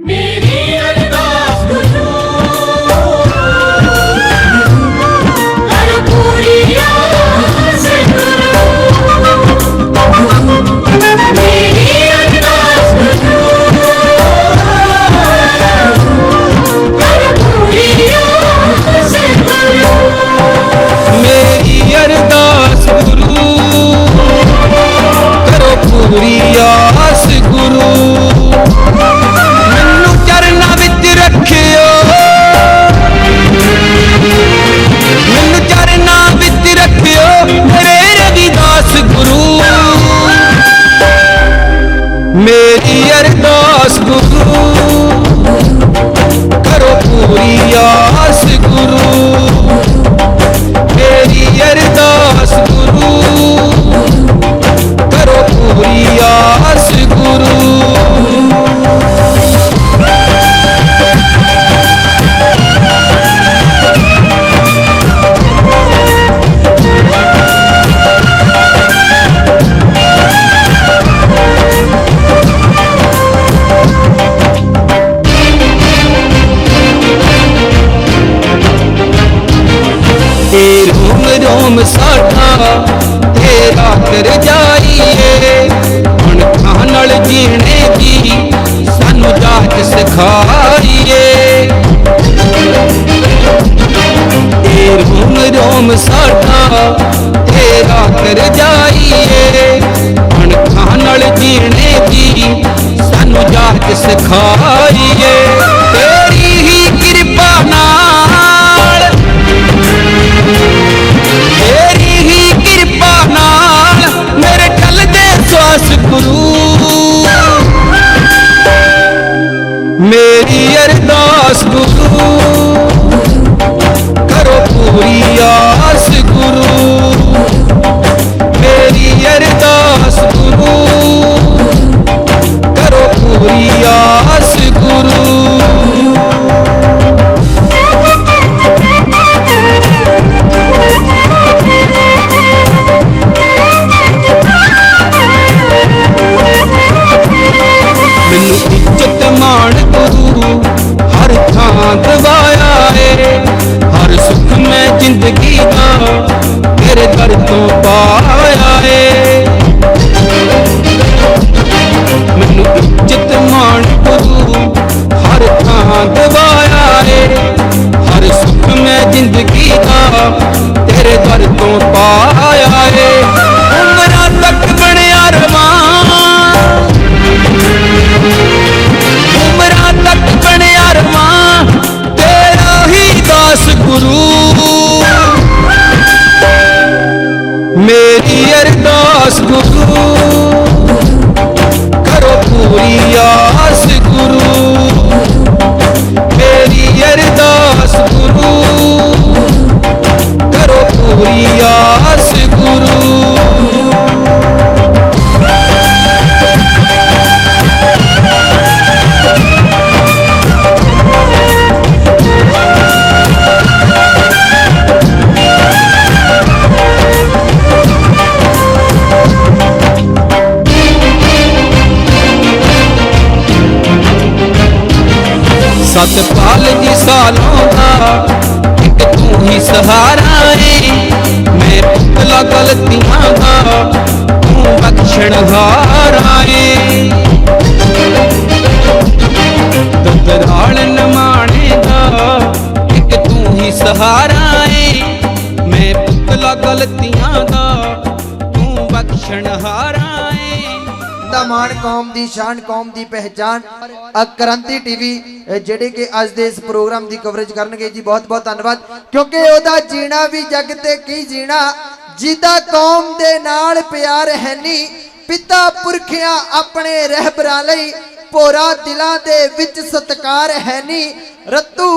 मेरी अरदास गुरु कर पूरी आस गुरु। मेरी अरदास गुरु कर पूरी आस गुरु। मेरी अरदास गुरु करो पूरी आस गुरु। मैनू चरना विच रखियो, मैनू चरना विच रखियो मेरे रविदास गुरु। मेरी अरदास गुरु करो पूरी आस गुरु। मेरी अरदास गुरु करो पूरी आस गुरु। रोम रोम साडा तेरा कर जाइए, अणखां नाल जीने दी सानू जाच सिखाइए। रोम रोम साडा तेरा कर जाइए, अणखां नाल जीने दी सानू जाच सिखाइए। तेरी ही कृपा नाल, तेरी ही कृपा नाल मेरे चल दे श्वास गुरु। मेरी अरदास गुरु करो पूरी आस गुरु। मेरी अरदास गुरु करो पूरी आस गुरु। मैनू इज्जत मान गुरु हर थां दवाया है, हर सुख मैं जिंदगी दा तेरे दर तो पाया है। मैनू इज्जत मान गुरु हर थां दवाया है, हर सुख मैं जिंदगी दा तेरे दर तो पाया है। उमरां तक बनिया रवां, उमरां तक बनिया रवां तेरा ही दास गुरु। मेरी अरदास गुरु करो पूरी आस गुरु। मेरी अरदास गुरु करो पूरी आस गुरु। सतपाल जी सालों का एक तू ही सहारा है, मैं पुतला गलतियां का तू बख्शणहारा है। ददराल नमाने का एक तू ही सहारा है, मैं पुतला गलतियां का तू बख्शणहारा है। मान कौम दी शान कौम दी पहचान क्रांति टीवी जेडे के अज दे इस प्रोग्राम दी कवरेज करनगे जी। बहुत बहुत धन्यवाद, क्योंकि ओदा जीना भी जग ते की जीना, जिदा कौम दे नाल प्यार है नी, पिता पुरखियां अपने रहबरां लई भोरा दिलां दे विच सत्कार है नी। रत्तू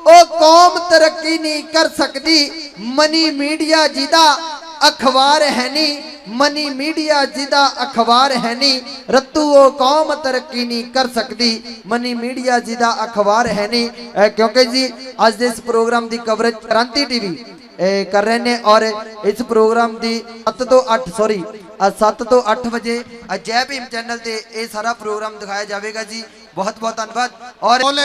ओ कौम तरक्की नहीं कर सकदी, मनी मीडिया जिदा अखबार है नी, मनी मीडिया जिदा अखबार है नी। रत्तू वो कौम तरक्की नहीं कर सकती, मनी मीडिया जिदा अखबार है नी। क्योंकि जी आज दे इस प्रोग्राम की कवरेज क्रांति टीवी कर रहे हैं और इस प्रोग्राम की 7 तो 8 बजे जय भीम चैनल से ये सारा प्रोग्राम दिखाया जाएगा जी। बहुत बहुत धन्यवाद। और बोले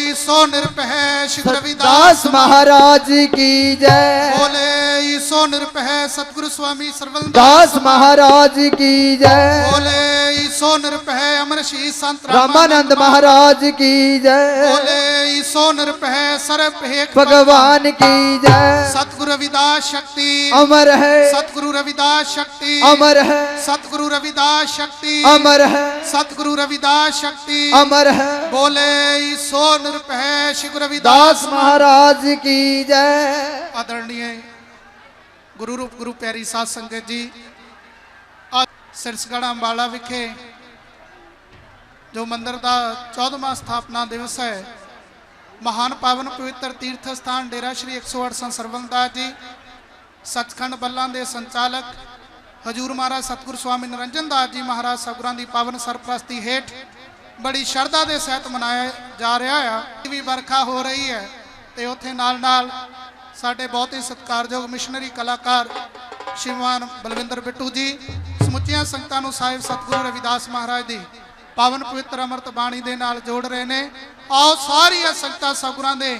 ईसो निरपह श्री रविदास दास महाराज की जय, बोले ईसो निरपह सतगुरु स्वामी सर्वल दास महाराज की जय, बोले ईसो निरपह अमर श्री संत रामानंद महाराज की जय, बोले ईसो निरपह सर्वभेक भगवान की जय। सतगुरु रविदास शक्ति अमर है, सतगुरु रविदास शक्ति अमर है, सतगुरु रविदास शक्ति अमर है, सतगुरु रविदास शक्ति अमर है। बोले ईसो निरपह श्री गुरु दास रविदास महाराज की जय। आदरणीय गुरु रूप गुरु प्यारी साध संगत जी, आज सिरसगढ़ अंबाला विखे जो मंदिर का 14वां स्थापना दिवस है, महान पावन पवित्र तीर्थ स्थान डेरा श्री 108 संत सरवणदास जी सचखंड बल्लां दे संचालक हजूर महाराज सतगुरु स्वामी निरंजन दास जी महाराज सतगुरां दी पावन सरप्रस्ती हेठ बड़ी शरधा के सहित मनाया जा रहा है। भी बरखा हो रही है तो उत्थे नाल नाल साडे बहुत ही सत्कारयोग मिशनरी कलाकार श्रीमान बलविंदर बिट्टू जी समुचिया संगतां नूं साहिब सतगुरु रविदास महाराज दी पावन पवित्र अमृत बाणी दे नाल जोड़ रहे ने। आओ सारिया संगतां सतगुरां दे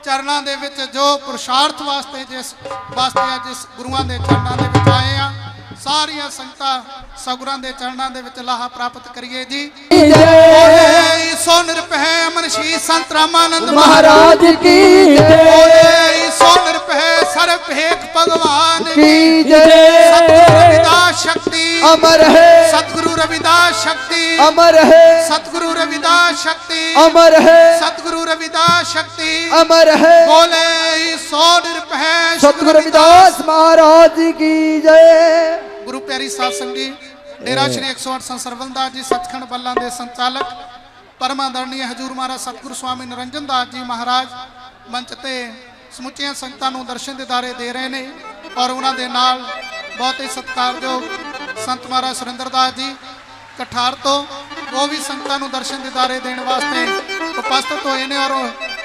चरणों दे विच जो पुरुषार्थ वास्ते जिस गुरुआं दे चरणों दे विच आए आ, सारिया संगतां सतगुरां दे चरणों दे विच लाहा प्राप्त करिए जी। बोले ईसो निरपह अमर श्री संत रामानंद महाराज की जय, बोले ईसो निरपह सर्वभेक भगवान की जय। सतगुरु रविदास शक्ति अमर है, सतगुरु रविदास शक्ति अमर है, सतगुरु रविदास शक्ति अमर है, सतगुरु रविदास शक्ति अमर है। बोले ईसो निरपह सतगुरु रविदास महाराज की जय। गुरु प्यारी साध संगी डेरा श्री 108 संत सरवणदास जी सचखंड बल्लां दे संचालक परम आदरणीय हजूर महाराज सतगुरु स्वामी निरंजन दास जी महाराज मंच ते समुचिया संगतां नूं दर्शन दिदारे दे रहे ने और उन्हां दे नाल बहुत ही सत्कारयोग संत महाराज सुरेंद्र दास जी कठार तो वो भी संगतां नूं दर्शन दिदारे देण वास्ते उपस्थित होए ने और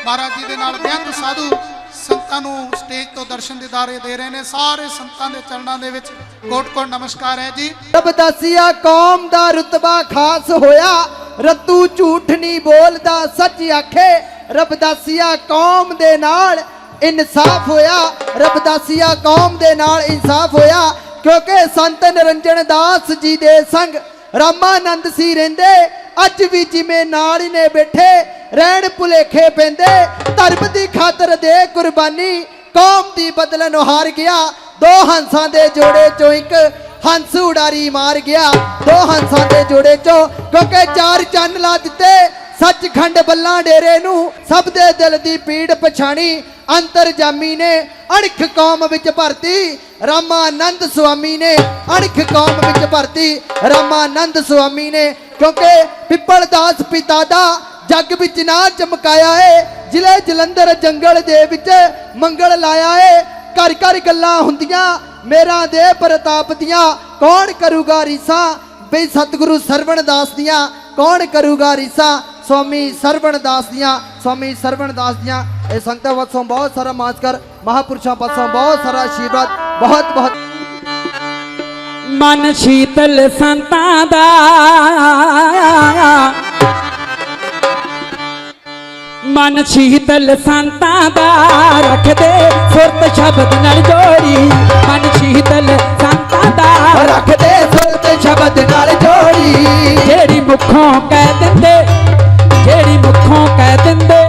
महाराज जी दे नाल बेअंत साधु संतां नूं स्टेज तो दर्शन दिदारे दे रहे ने। सारे संतां दे चरणों दे विच कोट कोट नमस्कार है जी। रब दसिया कौम दा रुतबा खास होया, रत्तू झूठ नहीं बोलदा सच आखे। रब दसिया कौम दे नाल इंसाफ होया, रब दसिया कौम दे नाल इंसाफ होया, क्योंकि संत निरंजन दास जी दे संग रामानंद सी रहिंदे। अज भी जिमें नाल ने बैठे रहन भुलेखे पेंदे, धर्म दी खातर दे कुर्बानी कौम दी बदलन हार गया। दो हंसां दे जोड़े चो एक हंस उड़ारी मार गया, दो हंसां दे जोड़े चो क्योंकि चार चंन ला दिते सचखंड बल्लां डेरे नूं। सब दे दिल दी पीड़ पछाणी अंतरजामी ने अणख कौम विच भरती। रामानंद स्वामी ने अणख कौम विच भरती, रामानंद स्वामी ने क्योंकि पिपल दास पिता दा जग विच ना चमकाया है। जिले जलंधर जंगल दे विच मंगल लाया है। घर घर गल्लां हुंदियां मेरा दे प्रताप दियां, कौन करूगा रीसा बे सतगुरु सरवण दास दियां, कौन करूगा रीसा स्वामी सरवण दास दियां, स्वामी सरवण दास दियां। ए संगतां वासों बहुत सारा मास्कर महापुरुषों पासों बहुत सारा आशीर्वाद, बहुत बहुत मन शीतल संतां दा, मन शीतल संतां दा रख दे सुरत शब्द नाल जोड़ी। मन शीतल संतां दा रख दे सुरत शब्द नाल जोड़ी। जेड़ी मुखों कह दिंदे, जेड़ी मुखों कह दिंदे,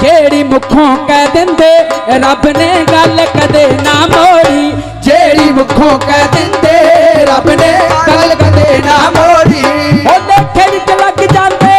जेड़ी मुखों कह दिंदे रब ने गल कदे ना मोड़ी। जेड़ी मुखों कह दिंदे रब ने गल कदे ना मोड़ी। ओ लेखे विच लग जांदे,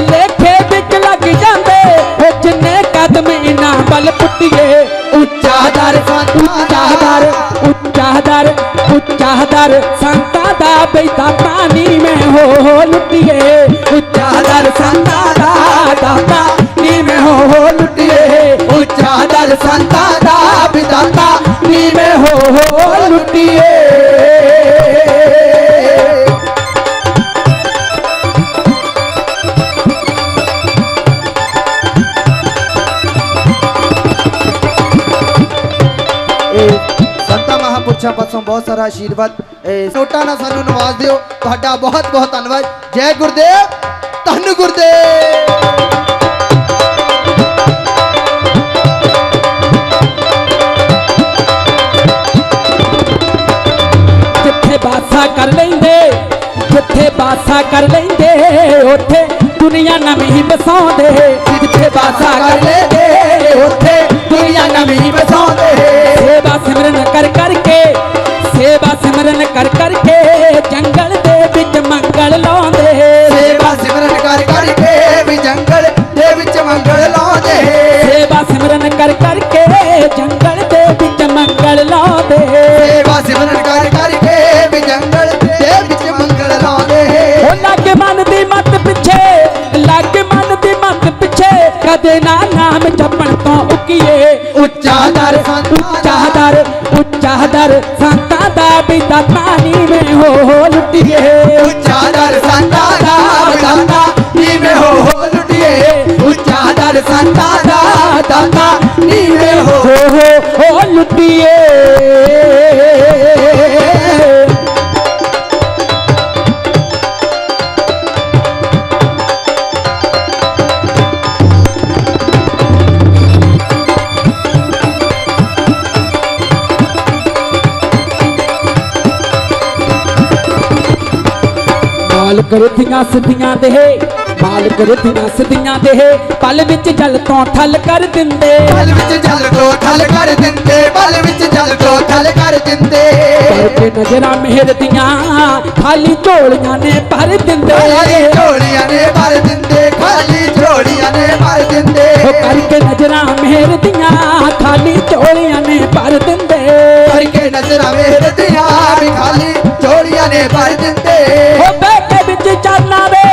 लेखे विच लग जांदे, ओ जिन्ने कदम इना बल पुट्टिए। उच्चा दर उच्चा दर, उच्चा दर, उच्चा दर संतां दा बैठा पानी में हो लुटिए। उच्चा दर संतां दा दाता नी में हो लुटिए। उच्चा दर संतां दा विधाता नी में हो लुटिए। संता महापुरुषों पासों बहुत सारा आशीर्वाद। ਨੋਟਾਂ ਨਾਲ ਸਾਨੂੰ ਨਵਾਜ਼ ਦਿਓ। ਤੁਹਾਡਾ ਬਹੁਤ ਬਹੁਤ ਧੰਨਵਾਦ। ਜੈ ਗੁਰਦੇਵ, ਧੰਨ ਗੁਰਦੇਵ। जिथे बासा कर लेंदे, जिथे बासा कर लेंदे, उथे दुनिया नवीं बसाउंदे। जिथे बासा कर लेंदे, उथे दुनिया नवीं बसाउंदे। सेवा सिमरन कर करके, सेवा सिमरन कर करके, जंगल दे विच मंगल लाउंदे। सेवा सिमरन कर करके भी जंगल दे विच मंगल लाउंदे। सेवा सिमरन कर करके, जंगल दे विच मंगल लाउंदे। सेवा सिमरन कर करके भी जंगल दे विच मंगल लाउंदे। ओ लागे मन दी मत पिछे, लागे मन दी मत पिछे, कदे ना नाम जपण तो उकीए। ਉੱਚਾ ਦਰ ਉੱਚਾ ਦਰ, ਉੱਚਾ ਦਰ ਸੰਤਾਂ ਦਾ ਬਿਦਾ ਪਾਣੀ में हो लुटिए। ਉੱਚਾ ਦਰ ਸੰਤਾਂ ਦਾ ਦਾਤਾ ਨੀਵੇਂ ਹੋ ਲੁੱਟੀਏ। ਉੱਚਾ ਦਰ ਸੰਤਾਂ ਦਾ ਦਾਤਾ ਨੀਵੇਂ हो लुटिए। माल करदियां सिद्धियां दे, माल करदियां सिद्धियां दे, पल विच जल तो ठल कर दिंदे। ਪਲ ਵਿੱਚ ਜਲ ਤੋਂ ਠਲ ਕਰ ਦਿੰਦੇ। ਪਲ ਵਿੱਚ ਜਲ ਤੋਂ ਠਲ ਕਰ ਦਿੰਦੇ। करके नजरा मेहर दियां खाली झोलियां ने भर दिंदे। ਖਾਲੀ ਝੋਲੀਆਂ ਨੇ ਭਰ ਦਿੰਦੇ। ਖਾਲੀ ਝੋਲੀਆਂ ਨੇ ਭਰ ਦਿੰਦੇ। ओ करके नजरा मेहर दियां खाली झोलियां ने भर दिंदे। ਕਰਕੇ ਨਜ਼ਰਾਂ ਵੇਖਦੀਆਂ ਵੀ ਖਾਲੀ ਝੋਲੀਆਂ ਨੇ ਭਰ ਦਿੰਦੇ। ओ बह के विच चरना दे,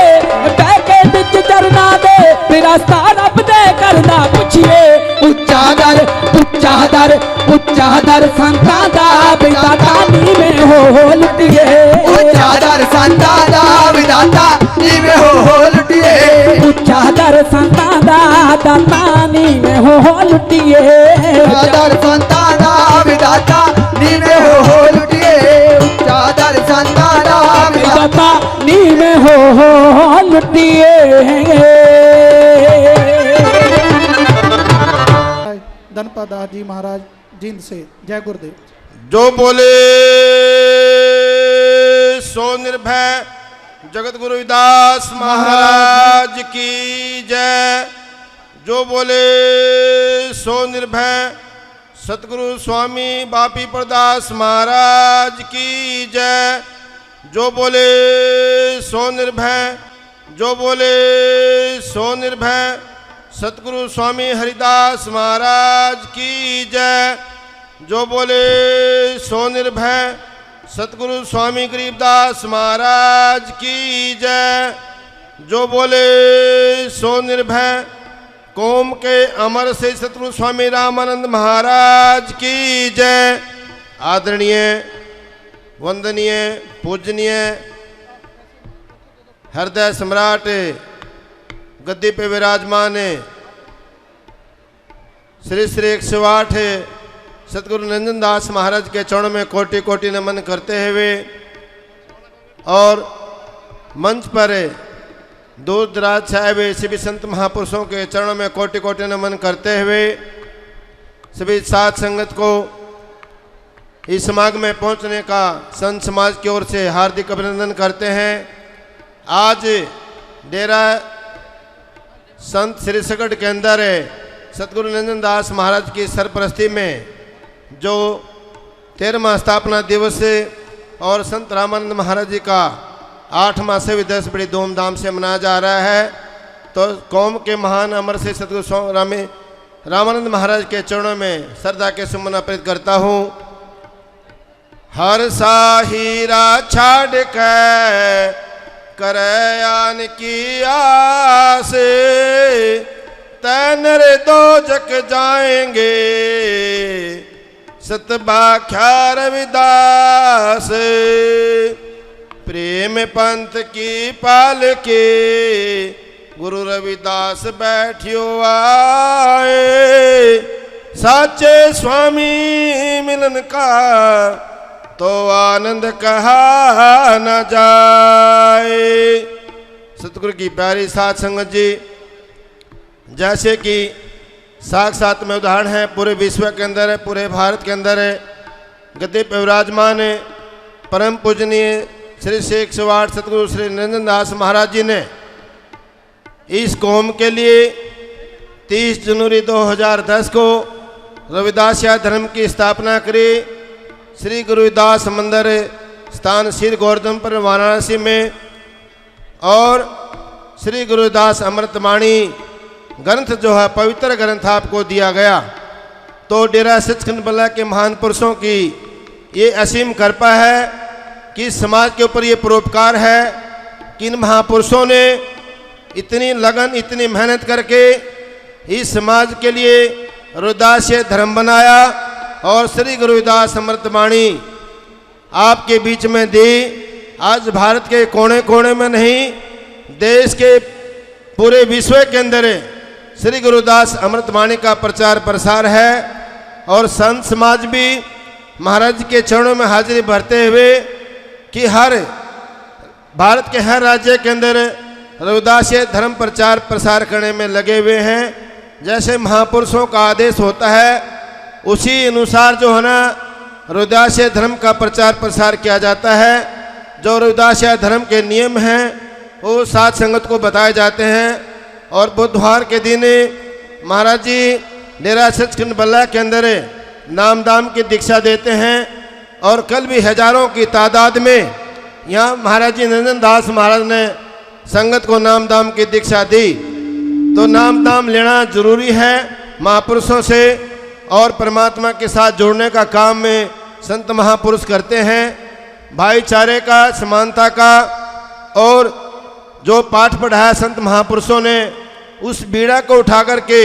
बह के विच चरना दे, तेरा स्थान रब दे करदा पुछिए। ਉੱਚਾ ਦਰ, ਉੱਚਾ ਦਰ, ਉੱਚਾ ਦਰ ਸੰਤਾਂ ਦਾ ਬਿਦਾ ਤਾਨੀ में हो लुटिए। ਉੱਚਾ ਦਰ ਸੰਤਾਂ ਦਾ ਵਿਦਾਤਾ ਨੀਵੇਂ ਹੋ ਲੁੱਟੀਏ। ਉੱਚਾ ਦਰ ਸੰਤਾਂ ਦਾ ਦਾਤਾਨੀ में हो लुटिए। ਉੱਚਾ ਦਰ ਸੰਤਾਂ ਦਾ ਵਿਦਾਤਾ ਨੀਵੇਂ ਹੋ ਲੁੱਟੀਏ। ਉੱਚਾ ਦਰ ਸੰਤਾਂ ਦਾ ਵਿਦਾਤਾ दातानी में हो लुटिए। धनपत दास जी महाराज जींद से। जय गुरुदेव। जो बोले सो निर्भय जगत गुरु रविदास महाराज की जय। जो बोले सो निर्भय सतगुरु स्वामी बापी प्रदास महाराज की जय। जो बोले सो निर्भय, जो बोले सो निर्भय सतगुरु स्वामी हरिदास महाराज की जय। जो बोले सो निर्भय सतगुरु स्वामी गरीबदास महाराज की जय। जो बोले सो निर्भय कौम के अमर से सतगुरु स्वामी रामानंद महाराज की जय। आदरणीय, वंदनीय, पूजनीय हृदय सम्राट गद्दी पे विराजमान श्री श्री 108 सतगुरु नंदन दास महाराज के चरणों में कोटि कोटि नमन करते हुए और मंच पर दूर दराज से आए हुए सभी संत महापुरुषों के चरणों में कोटि कोटि नमन करते हुए सभी साथ संगत को इस समागम में पहुंचने का संत समाज की ओर से हार्दिक अभिनंदन करते हैं। आज डेरा संत श्री सकट के अंदर सतगुरु नंदन दास महाराज की सरपरस्ती में जो 13वां स्थापना दिवस और संत रामानंद महाराज जी का 8वां सेवी दिवस बड़ी धूमधाम से मनाया जा रहा है। तो कौम के महान अमर से सतगुरु रामानंद महाराज के चरणों में श्रद्धा के सुमन अर्पित करता हूँ। हर साहीरा छाड़ के करयान की आस तैनर दो जग जाएंगे सतबाख्या रविदास। प्रेम पंथ की पाल के गुरु रविदास बैठियो आए। साचे स्वामी मिलन का तो आनंद कहा न जाए। सतगुरु की प्यारी साध संगत जी, जैसे कि साक्षात में उदाहरण है, पूरे विश्व के अंदर है, पूरे भारत के अंदर है, गद्दे पे विराजमान है परम पूजनीय श्री शेख सवार सतगुरु श्री निरंजन दास महाराज जी ने इस कौम के लिए 30 जनवरी 2010 को रविदासिया धर्म की स्थापना करी। श्री गुरुदास मंदिर स्थान श्री गोवर्धनपुर वाराणसी में, और श्री गुरुदास अमृतवाणी ग्रंथ जो है पवित्र ग्रंथ आपको दिया गया। तो डेरा सचखंड बल्ला के महान पुरुषों की ये असीम कृपा है कि समाज के ऊपर ये परोपकार है कि इन महापुरुषों ने इतनी लगन, इतनी मेहनत करके इस समाज के लिए रुदास्य धर्म बनाया और श्री गुरुदास अमृतवाणी आपके बीच में दी। आज भारत के कोने कोने में नहीं, देश के पूरे विश्व के अंदर श्री गुरुदास अमृतवाणी का प्रचार प्रसार है। और संत समाज भी महाराज के चरणों में हाजिरी भरते हुए कि हर भारत के हर राज्य के अंदर रविदासीय धर्म प्रचार प्रसार करने में लगे हुए हैं। जैसे महापुरुषों का आदेश होता है उसी अनुसार जो है ना रविदासीय धर्म का प्रचार प्रसार किया जाता है। जो रविदासीय धर्म के नियम हैं वो साध संगत को बताए जाते हैं। और बुधवार के दिन महाराज जी डेरा सचखंड बल्ला के अंदर नाम दाम की दीक्षा देते हैं। और कल भी हजारों की तादाद में यहाँ महाराज जी निरंजन दास महाराज ने संगत को नाम दाम की दीक्षा दी। तो नाम दाम लेना जरूरी है महापुरुषों से, और परमात्मा के साथ जोड़ने का काम में संत महापुरुष करते हैं। भाईचारे का, समानता का, और जो पाठ पढ़ाया संत महापुरुषों ने उस बीड़ा को उठा करके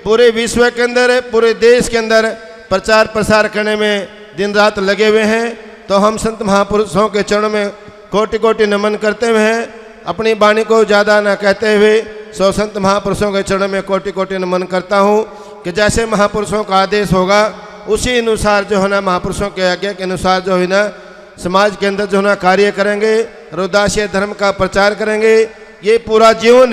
पूरे विश्व के अंदर, पूरे देश के अंदर प्रचार प्रसार करने में दिन रात लगे हुए हैं। तो हम संत महापुरुषों के चरणों में कोटि कोटि नमन करते हुए हैं। अपनी वाणी को ज़्यादा न कहते हुए सौ संत महापुरुषों के चरणों में कोटि कोटि नमन करता हूँ कि जैसे महापुरुषों का आदेश होगा उसी अनुसार जो है ना महापुरुषों के आज्ञा के अनुसार जो है ना समाज के अंदर जो है ना कार्य करेंगे, रविदासीय धर्म का प्रचार करेंगे। ये पूरा जीवन,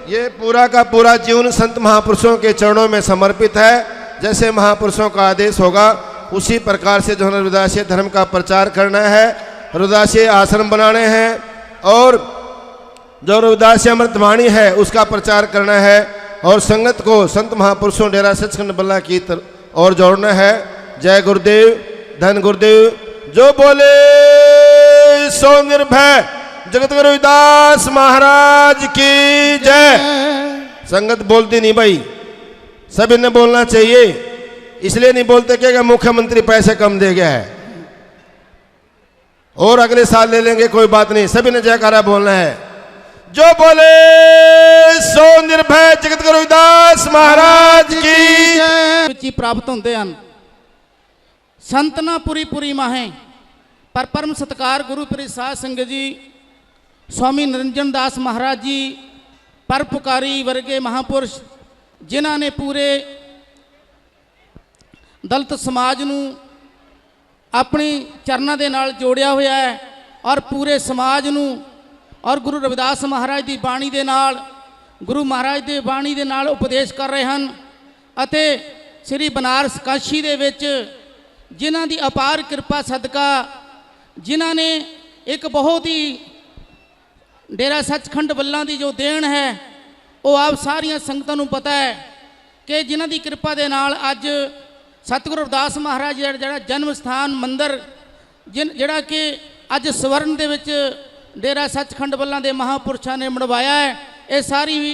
ये पूरा का पूरा जीवन संत महापुरुषों के चरणों में समर्पित है। जैसे महापुरुषों का आदेश होगा उसी प्रकार से जो है रविदासीय धर्म का प्रचार करना है, रविदासीय आश्रम बनाने हैं, और जो रविदासीय अमृतवाणी है उसका प्रचार करना है, और संगत को संत महापुरुषों डेरा सचखंड बल्ला की और जोड़ना है। जय गुरुदेव, धन गुरुदेव। जो बोले सो निर्भय जगत गुरु रविदास महाराज की जय। संगत बोलती नहीं भाई, सभी ने बोलना चाहिए। इसलिए नहीं बोलते कि मुख्यमंत्री पैसे कम दे गया है और अगले साल ले लेंगे, कोई बात नहीं, सभी ने जयकारा बोलना है। जो बोले सो निर्भय जगत गुरु रविदास महाराज की जी प्राप्त होंगे हैं। संत ना पूरी पूरी माहें पर परम सत्कार गुरु प्रिय साध संगत जी स्वामी निरंजन दास महाराज जी परोपकारी वर्गे महापुरुष जिन्हों ने पूरे दलित समाज नूं अपनी चरणों के नाल जोड़िया होया है, और पूरे समाज नूं और गुरु रविदास महाराज की बाणी दे नाल, गुरु महाराज की बाणी दे नाल उपदेश कर रहे हैं। अते श्री बनारस काशी दे विच जिन्हां दी अपार कृपा सदका, जिन्हां ने एक बहुत ही डेरा सचखंड बल्ला की जो देन है वो आप सारिया संगतां नूं पता है कि जिन्हां दी कृपा दे नाल अज सतगुरु रविदास महाराज जिहड़ा जन्म स्थान मंदिर जिहड़ा कि अज स्वर्ण दे विच डेरा सचखंड बल्ला के महापुरुषों ने बनवाया है, ये सारी भी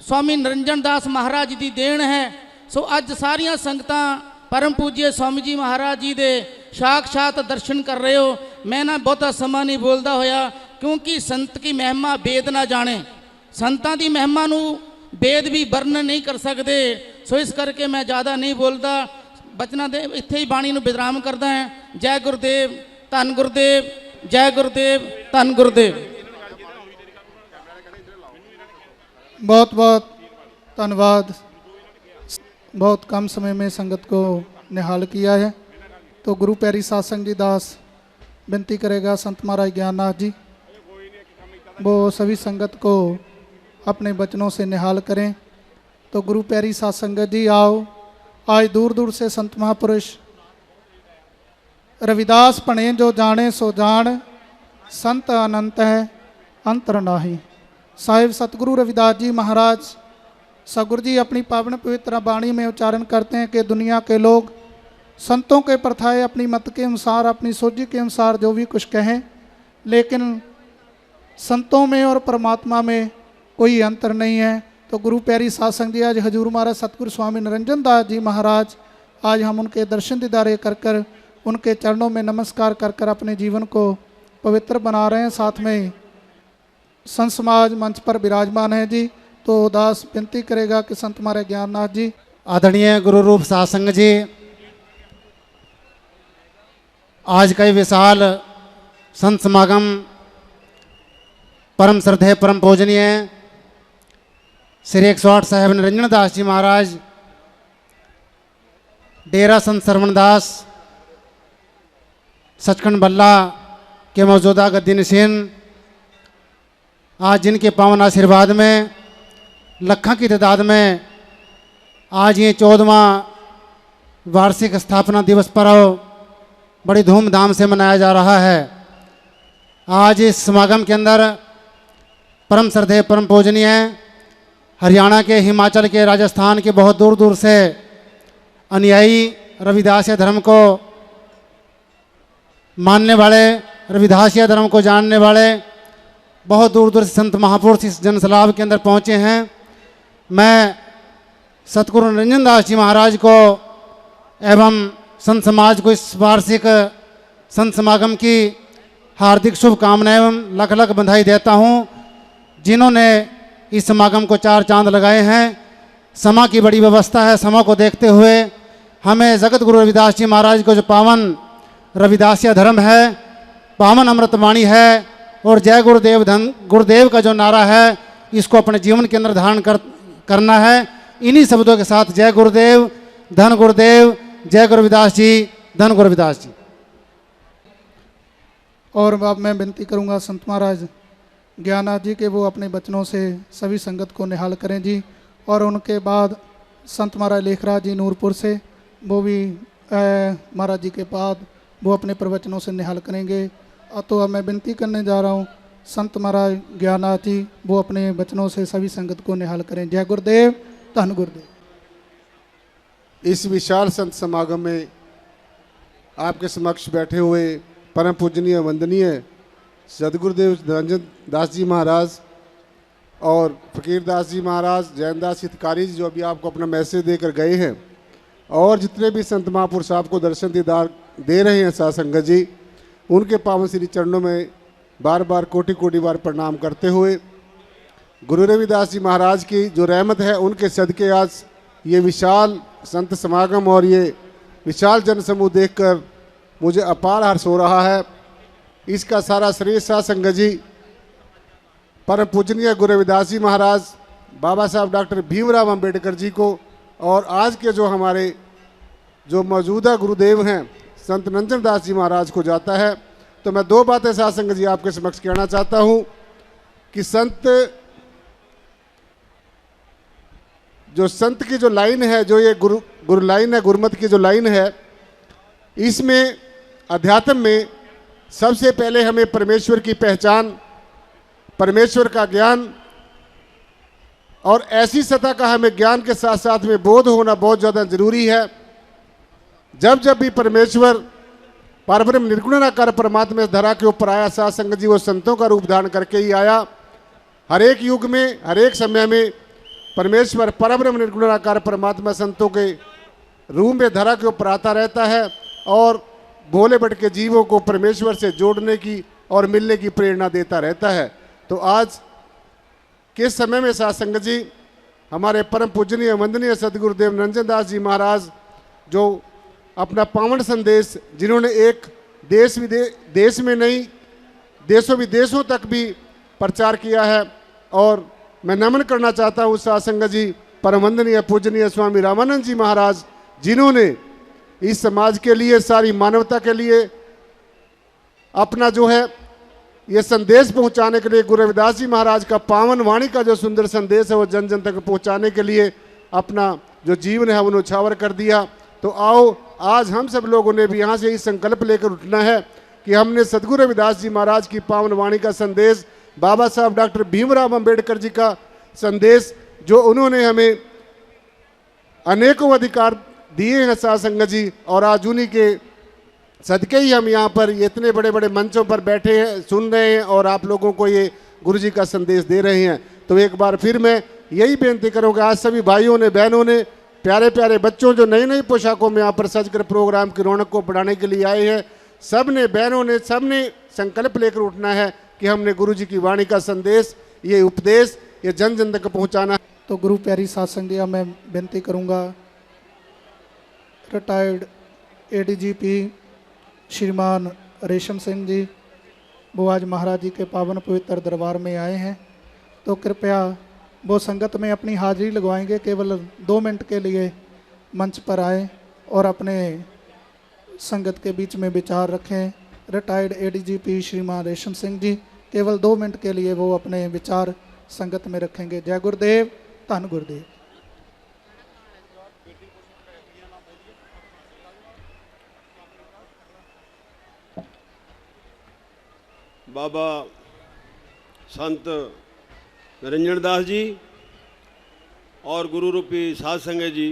स्वामी निरंजन दास महाराज की देन है। सो अज सारिया संगतां परम पूज्य स्वामी जी महाराज जी के साक्षात दर्शन कर रहे हो। मैं ना बहुता समा नहीं बोलता होया, क्योंकि संत की महिमा वेद ना जाने, संतां की महिमा नूं वेद भी वर्णन नहीं कर सकते। सो इस करके मैं ज़्यादा नहीं बोलता, बचना दे इत्थे ही बाणी नूं विराम करदा है। जय गुरुदेव, धन गुरुदेव, जय गुरुदेव, धन गुरुदेव। बहुत बहुत धन्यवाद। बहुत कम समय में संगत को निहाल किया है। तो गुरु प्यारी साध संगत जी दास विनती करेगा संत महाराज ज्ञाननाथ जी, वो सभी संगत को अपने वचनों से निहाल करें। तो गुरु प्यारी साध संगत जी, आओ आज दूर दूर से संत महापुरुष रविदास पढ़े जो जाने सो जान, संत अनंत है अंतर नाही। साहिब सतगुरु रविदास जी महाराज सतगुरु जी अपनी पावन पवित्र वाणी में उच्चारण करते हैं कि दुनिया के लोग संतों के प्रथाएं अपनी मत के अनुसार, अपनी सोची के अनुसार जो भी कुछ कहें, लेकिन संतों में और परमात्मा में कोई अंतर नहीं है। तो गुरु प्यारी साध संगत जी, आज हजूर महाराज सतगुरु स्वामी निरंजन दास जी महाराज, आज हम उनके दर्शन दीदारे कर कर उनके चरणों में नमस्कार कर कर अपने जीवन को पवित्र बना रहे हैं। साथ में संत समाज मंच पर विराजमान है जी। तो दास विनती करेगा कि संत महाराज ज्ञाननाथ जी। आदरणीय गुरु रूप साध संगत जी, आज का ये विशाल संत समागम परम श्रद्धेय परम पूजनीय श्री 108 साहेब निरंजन दास जी महाराज, डेरा संत सरवणदास सचखंड बल्ला के मौजूदा गद्दी नशीन, आज जिनके पावन आशीर्वाद में लाखों की तादाद में आज ये 14वां वार्षिक स्थापना दिवस पर्व बड़ी धूमधाम से मनाया जा रहा है। आज इस समागम के अंदर परम श्रद्धेय परम पूजनीय हरियाणा के, हिमाचल के, राजस्थान के बहुत दूर दूर से अनुयायी रविदासिया धर्म को मानने वाले, रविदासिया धर्म को जानने वाले बहुत दूर दूर से संत महापुरुष इस जनसलाभ के अंदर पहुँचे हैं। मैं सतगुरु निरंजन दास जी महाराज को एवं संत समाज को इस वार्षिक संत समागम की हार्दिक शुभकामनाएं एवं लख लख बधाई देता हूं, जिन्होंने इस समागम को 4 चांद लगाए हैं। समा की बड़ी व्यवस्था है, समा को देखते हुए हमें जगत गुरु रविदास जी महाराज को जो पावन रविदासिया धर्म है, पावन अमृतवाणी है और जय गुरुदेव धन गुरुदेव का जो नारा है, इसको अपने जीवन के अंदर धारण करना है। इन्हीं शब्दों के साथ जय गुरुदेव, धन गुरुदेव, जय गुरु रविदास जी, धन गुरु रविदास जी। और अब मैं विनती करूंगा संत महाराज ज्ञाननाथ जी के वो अपने वचनों से सभी संगत को निहाल करें जी। और उनके बाद संत महाराज लेखराज जी नूरपुर से, वो भी महाराज जी के बाद वो अपने प्रवचनों से निहाल करेंगे। तो अब मैं विनती करने जा रहा हूँ संत महाराज ज्ञाननाथ जी, वो अपने वचनों से सभी संगत को निहाल करें। जय गुरुदेव, धन गुरुदेव। इस विशाल संत समागम में आपके समक्ष बैठे हुए परम पूजनीय वंदनीय सदगुरुदेव निरंजन दास जी महाराज और फकीर दास जी महाराज, जैन दास हितकारी जी जो अभी आपको अपना मैसेज देकर गए हैं, और जितने भी संत महापुरुष आपको दर्शन दीदार दे रहे हैं साध संगत जी, उनके पावन श्री चरणों में बार बार कोटि कोटि बार प्रणाम करते हुए गुरु रविदास जी महाराज की जो रहमत है, उनके सदके आज ये विशाल संत समागम और ये विशाल जन समूह देखकर मुझे अपार हर्ष हो रहा है। इसका सारा श्रेय साध संगत जी परम पूजनीय गुरु रविदास जी महाराज, बाबा साहब डॉक्टर भीमराव अंबेडकर जी को, और आज के जो हमारे जो मौजूदा गुरुदेव हैं संत निरंजन दास जी महाराज को जाता है। तो मैं 2 बातें साध संगत जी आपके समक्ष कहना चाहता हूँ कि संत की जो लाइन है, जो ये गुरु लाइन है, गुरुमत की जो लाइन है, इसमें अध्यात्म में सबसे पहले हमें परमेश्वर की पहचान, परमेश्वर का ज्ञान और ऐसी सतह का हमें ज्ञान के साथ साथ में बोध होना बहुत ज़्यादा जरूरी है। जब जब भी परमेश्वर परब्रह्म निर्गुणाकार परमात्मा इस धरा के ऊपर आया, साध संगत जी वो संतों का रूप धारण करके ही आया। हर एक युग में, हर एक समय में परमेश्वर परब्रह्म निर्गुणाकार परमात्मा संतों के रूप में धरा के ऊपर आता रहता है और भोले भटके जीवों को परमेश्वर से जोड़ने की और मिलने की प्रेरणा देता रहता है। तो आज के समय में साध संगत जी हमारे परम पूजनीय वंदनीय सदगुरुदेव निरंजन दास जी महाराज जो अपना पावन संदेश, जिन्होंने एक देश में नहीं देशों विदेशों तक भी प्रचार किया है, और मैं नमन करना चाहता हूँ साध संगत जी परम वंदनीय पूजनीय स्वामी रामानंद जी महाराज, जिन्होंने इस समाज के लिए, सारी मानवता के लिए अपना जो है ये संदेश पहुंचाने के लिए, गुरु रविदास जी महाराज का पावन वाणी का जो सुंदर संदेश है वो जन जन तक पहुंचाने के लिए अपना जो जीवन है वो न्यौछावर कर दिया। तो आओ आज हम सब लोगों ने भी यहाँ से ही संकल्प लेकर उठना है कि हमने सद्गुरु रविदास जी महाराज की पावन वाणी का संदेश, बाबा साहब डॉक्टर भीमराव अंबेडकर जी का संदेश, जो उन्होंने हमें अनेकों अधिकार दिए हैं साध संगत जी, और आज उन्हीं के सदके ही हम यहाँ पर ये इतने बड़े बड़े मंचों पर बैठे हैं, सुन रहे हैं और आप लोगों को ये गुरु जी का संदेश दे रहे हैं। तो एक बार फिर मैं यही बेनती करूँगा, आज सभी भाइयों ने, बहनों ने, प्यारे प्यारे बच्चों जो नई नई पोशाकों में यहाँ पर सजकर प्रोग्राम की रौनक को बढ़ाने के लिए आए हैं, सब ने, बहनों ने, सब ने संकल्प लेकर उठना है कि हमने गुरु जी की वाणी का संदेश, ये उपदेश, ये जन जन तक पहुँचाना। तो गुरु प्यारी साध संगत, मैं बेनती करूँगा रिटायर्ड एडीजीपी श्रीमान रेशम सिंह जी, वो आज महाराज जी के पावन पवित्र दरबार में आए हैं, तो कृपया वो संगत में अपनी हाजिरी लगवाएंगे। केवल 2 मिनट के लिए मंच पर आए और अपने संगत के बीच में विचार रखें। रिटायर्ड एडीजीपी श्रीमान रेशम सिंह जी केवल 2 मिनट के लिए वो अपने विचार संगत में रखेंगे। जय गुरुदेव, धन गुरुदेव। बाबा संत निरंजन दास जी और गुरु रूपी साध संगत जी,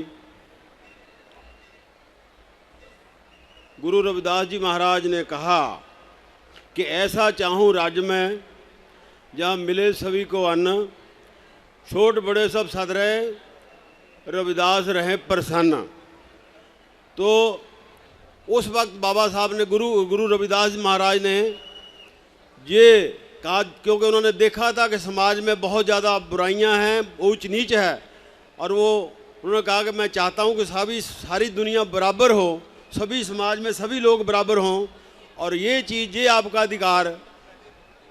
गुरु रविदास जी महाराज ने कहा कि ऐसा चाहूँ राज्य में जहाँ मिले सभी को अन्न, छोट बड़े सब सद रहे, रविदास रहे प्रसन्न। तो उस वक्त बाबा साहब ने, गुरु रविदास जी महाराज ने ये कहा, क्योंकि उन्होंने देखा था कि समाज में बहुत ज़्यादा बुराइयां हैं, ऊंच नीच है, और वो उन्होंने कहा कि मैं चाहता हूं कि सारी दुनिया बराबर हो, सभी समाज में सभी लोग बराबर हों, और ये चीज़, ये आपका अधिकार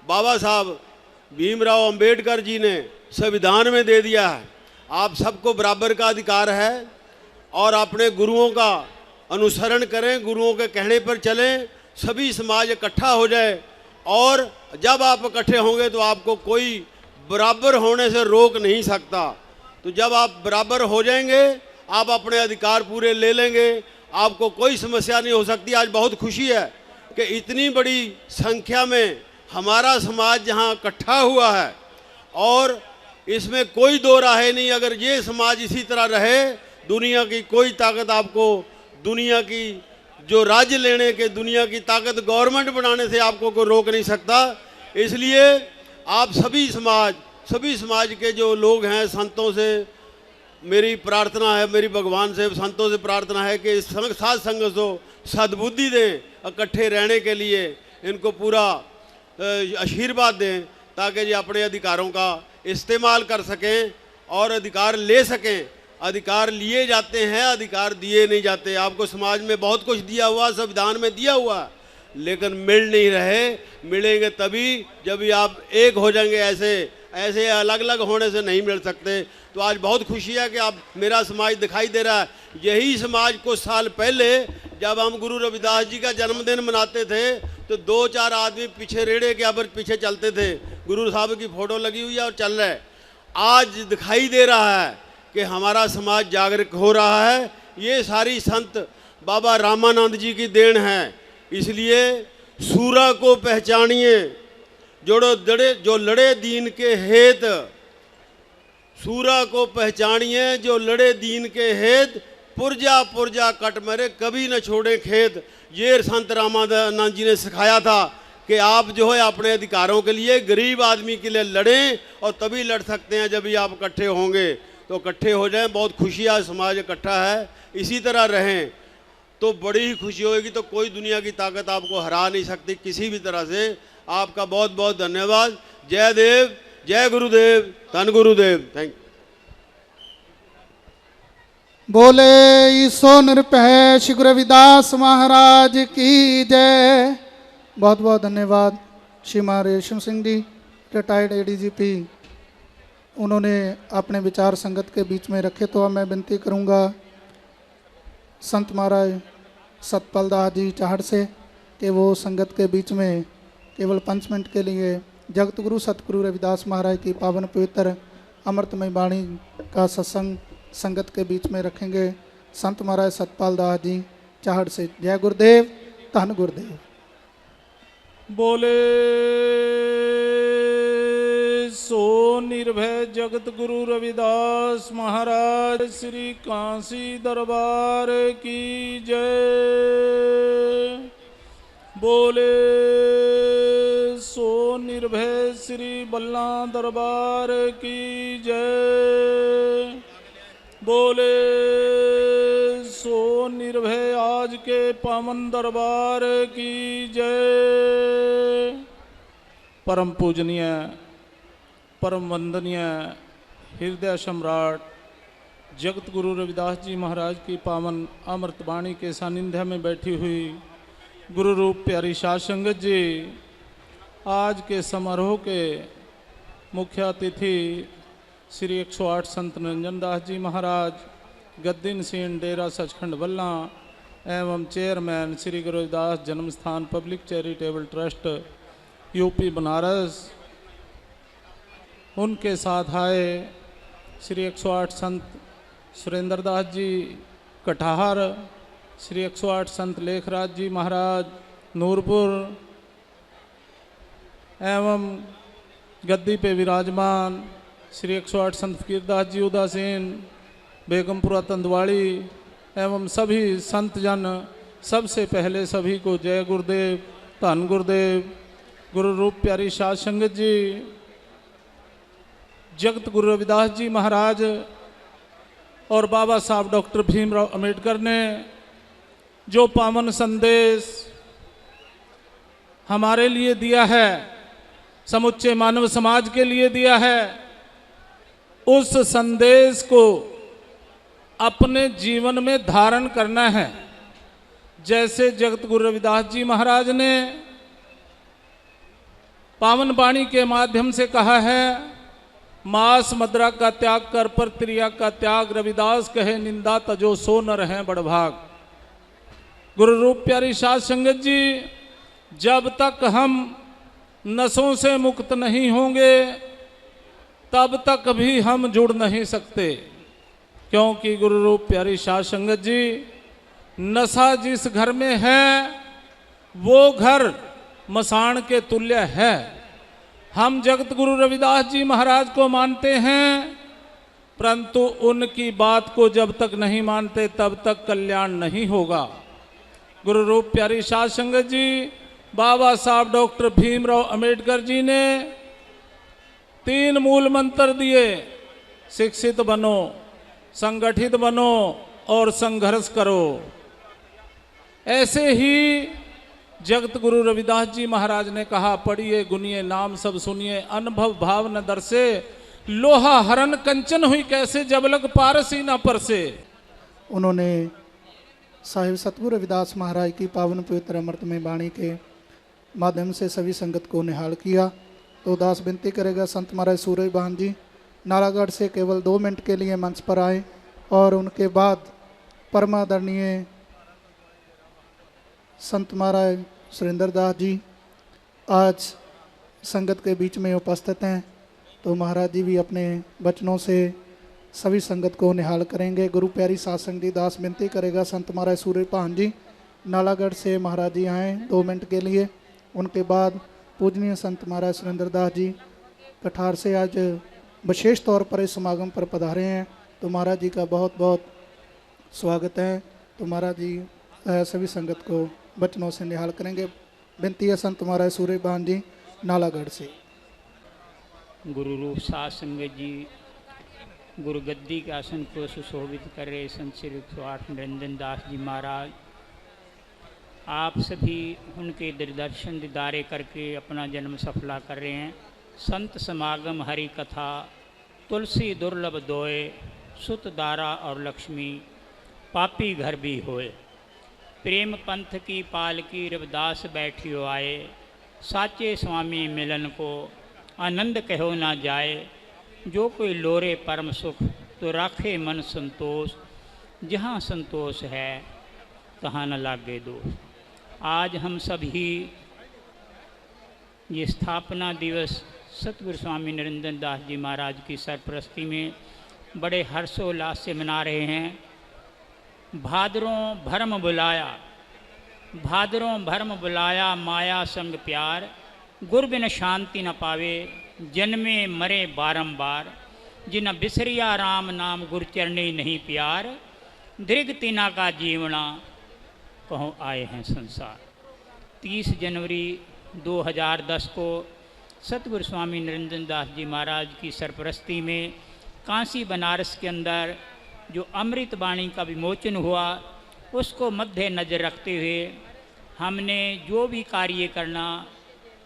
बाबा साहब भीमराव अंबेडकर जी ने संविधान में दे दिया है। आप सबको बराबर का अधिकार है, और अपने गुरुओं का अनुसरण करें, गुरुओं के कहने पर चलें, सभी समाज इकट्ठा हो जाए, और जब आप इकट्ठे होंगे तो आपको कोई बराबर होने से रोक नहीं सकता। तो जब आप बराबर हो जाएंगे, आप अपने अधिकार पूरे ले लेंगे, आपको कोई समस्या नहीं हो सकती। आज बहुत खुशी है कि इतनी बड़ी संख्या में हमारा समाज जहां इकट्ठा हुआ है, और इसमें कोई दो राहें नहीं। अगर ये समाज इसी तरह रहे, दुनिया की कोई ताकत आपको, दुनिया की जो राज्य लेने के, दुनिया की ताकत गवर्नमेंट बनाने से आपको कोई रोक नहीं सकता। इसलिए आप सभी समाज के जो लोग हैं, संतों से मेरी प्रार्थना है, मेरी भगवान से, संतों से प्रार्थना है कि साध संगत को सद्बुद्धि दें, इकट्ठे रहने के लिए इनको पूरा आशीर्वाद दें, ताकि ये अपने अधिकारों का इस्तेमाल कर सकें और अधिकार ले सकें। अधिकार लिए जाते हैं, अधिकार दिए नहीं जाते। आपको समाज में बहुत कुछ दिया हुआ, संविधान में दिया हुआ, लेकिन मिल नहीं रहे। मिलेंगे तभी जब भी आप एक हो जाएंगे। ऐसे अलग अलग होने से नहीं मिल सकते। तो आज बहुत खुशी है कि आप, मेरा समाज दिखाई दे रहा है। यही समाज कुछ साल पहले जब हम गुरु रविदास जी का जन्मदिन मनाते थे, तो 2-4 आदमी पीछे रेड़े के अब पीछे चलते थे। गुरु साहब की फोटो लगी हुई है और चल रहा है। आज दिखाई दे रहा है कि हमारा समाज जागरूक हो रहा है। ये सारी संत बाबा रामानंद जी की देन है। इसलिए सूरा को पहचानिए जो लड़े दीन के हेत, सूरा को पहचानिए जो लड़े दीन के हेत, पुरजा पुरजा कट मरे कभी न छोड़े खेत। ये संत रामानंद जी ने सिखाया था कि आप जो है अपने अधिकारों के लिए, गरीब आदमी के लिए लड़ें, और तभी लड़ सकते हैं जब भी आप इकट्ठे होंगे। तो इकट्ठे हो जाएं। बहुत खुशी है, समाज इकट्ठा है, इसी तरह रहें तो बड़ी ही खुशी होगी। तो कोई दुनिया की ताकत आपको हरा नहीं सकती किसी भी तरह से। आपका बहुत बहुत धन्यवाद। जय देव, जय गुरुदेव, धन गुरुदेव। Thank you. बोले ईसो निरपै श्री गुरु रविदास महाराज की जय। बहुत बहुत धन्यवाद श्रीमान रेशम सिंह जी, रिटायर्ड एडीजीपी। उन्होंने अपने विचार संगत के बीच में रखे। तो अब मैं विनती करूंगा संत महाराज सतपाल दास जी चाहड़ से कि वो संगत के बीच में केवल 5 मिनट के लिए जगत गुरु सतगुरु रविदास महाराज की पावन पवित्र अमृतमय वाणी का सत्संग संगत के बीच में रखेंगे। संत महाराज सतपाल दास जी चाहड़ से। जय गुरुदेव, धन गुरुदेव। बोले सो निर्भय जगत गुरु रविदास महाराज श्री काशी दरबार की जय। बोले सो निर्भय श्री बल्ला दरबार की जय। बोले सो निर्भय आज के पावन दरबार की जय। परम पूजनीय, परम वंदनीय हृदय सम्राट जगत गुरु रविदास जी महाराज की पावन अमृत वाणी के सानिध्य में बैठी हुई गुरु रूप प्यारी साध संगत जी, आज के समारोह के मुख्य अतिथि श्री 108 संत निरंजन दास जी महाराज, गद्दीन सीन डेरा सचखंड बल्ला एवं चेयरमैन श्री गुरु रविदास जन्म स्थान public charitable trust UP Banaras, उनके साथ आए श्री 108 संत सुरेंद्र दास जी कटाहर, श्री 108 संत लेखराज जी महाराज नूरपुर एवं गद्दी पे विराजमान श्री 108 संत फकीरदास जी उदासीन बेगमपुरा तंदवाड़ी एवं सभी संत जन, सबसे पहले सभी को जय गुरुदेव, धन गुरुदेव। गुरु रूप प्यारी साध संगत जी, जगत गुरु रविदास जी महाराज और बाबा साहब डॉक्टर भीमराव अंबेडकर ने जो पावन संदेश हमारे लिए दिया है, समुच्चे मानव समाज के लिए दिया है, उस संदेश को अपने जीवन में धारण करना है। जैसे जगत गुरु रविदास जी महाराज ने पावन वाणी के माध्यम से कहा है, मांस मदिरा का त्याग कर पर त्रिया का त्याग, रविदास कहे निंदा तजो सो न रहे बड़भाग। गुरु रूप प्यारी साध संगत जी, जब तक हम नशों से मुक्त नहीं होंगे तब तक भी हम जुड़ नहीं सकते, क्योंकि गुरु रूप प्यारी साध संगत जी, नशा जिस घर में है वो घर मसान के तुल्य है। हम जगत गुरु रविदास जी महाराज को मानते हैं, परंतु उनकी बात को जब तक नहीं मानते तब तक कल्याण नहीं होगा। गुरु रूप प्यारी साध संगत जी, बाबा साहब डॉक्टर भीमराव अंबेडकर जी ने 3 मूल मंत्र दिए, शिक्षित बनो, संगठित बनो और संघर्ष करो। ऐसे ही जगत गुरु रविदास जी महाराज ने कहा, पढ़िए गुनिए नाम सब सुनिए, अनुभव भाव न दर्शे, लोहा हरण कंचन हुई कैसे, जब लग पारसी न परसे। उन्होंने साहिब सतगुरु रविदास महाराज की पावन पवित्र अमृतमय वाणी के माध्यम से सभी संगत को निहाल किया। तो दास विनती करेगा संत महाराज सूरज बहान जी नालागढ़ से केवल 2 मिनट के लिए मंच पर आए, और उनके बाद परमादरणीय संत महाराज सुरेंद्र दास जी आज संगत के बीच में उपस्थित हैं। तो महाराज जी भी अपने वचनों से सभी संगत को निहाल करेंगे। गुरु प्यारी साध संगत जी, दास विनती करेगा संत महाराज सूरज बहान जी नालागढ़ से महाराज जी आएँ 2 मिनट के लिए। उनके बाद पूजनीय संत महाराज सुरेंद्र दास जी कठार से आज विशेष तौर पर इस समागम पर पधारे हैं। तो महाराज जी का बहुत बहुत स्वागत है। तो महाराज जी सभी संगत को वचनों से निहाल करेंगे। विनती है संत महाराज सूरज बहान जी नालागढ़ से। गुरु रूप साध संगत जी, गुरु गद्दी के आसन को सुशोभित कर रहे संत श्री 108 निरंजन दास जी महाराज, आप सभी उनके दर्शन दीदारे करके अपना जन्म सफला कर रहे हैं। संत समागम हरि कथा, तुलसी दुर्लभ दोए, सुत दारा और लक्ष्मी, पापी घर भी होए। प्रेम पंथ की पालकी रविदास बैठियो आए, साचे स्वामी मिलन को आनंद कहो ना जाए। जो कोई लोरे परम सुख तो राखे मन संतोष, जहाँ संतोष है तहाँ न लागे दोष। आज हम सभी ये स्थापना दिवस सतगुरु स्वामी नरेंद्र दास जी महाराज की सरपरस्ती में बड़े हर्षोल्लास से मना रहे हैं। भादरों भरम बुलाया, भादरों भरम बुलाया, माया संग प्यार, गुर बिन शांति न पावे, जन्मे मरे बारंबार, जिन बिसरिया राम नाम गुर चरणी नहीं प्यार, दृग तीना का जीवना कहो आए हैं संसार। 30 जनवरी 2010 को सतगुरु स्वामी नरेंद्र दास जी महाराज की सरपरस्ती में काशी बनारस के अंदर जो अमृत वाणी का विमोचन हुआ, उसको मध्य नज़र रखते हुए हमने जो भी कार्य करना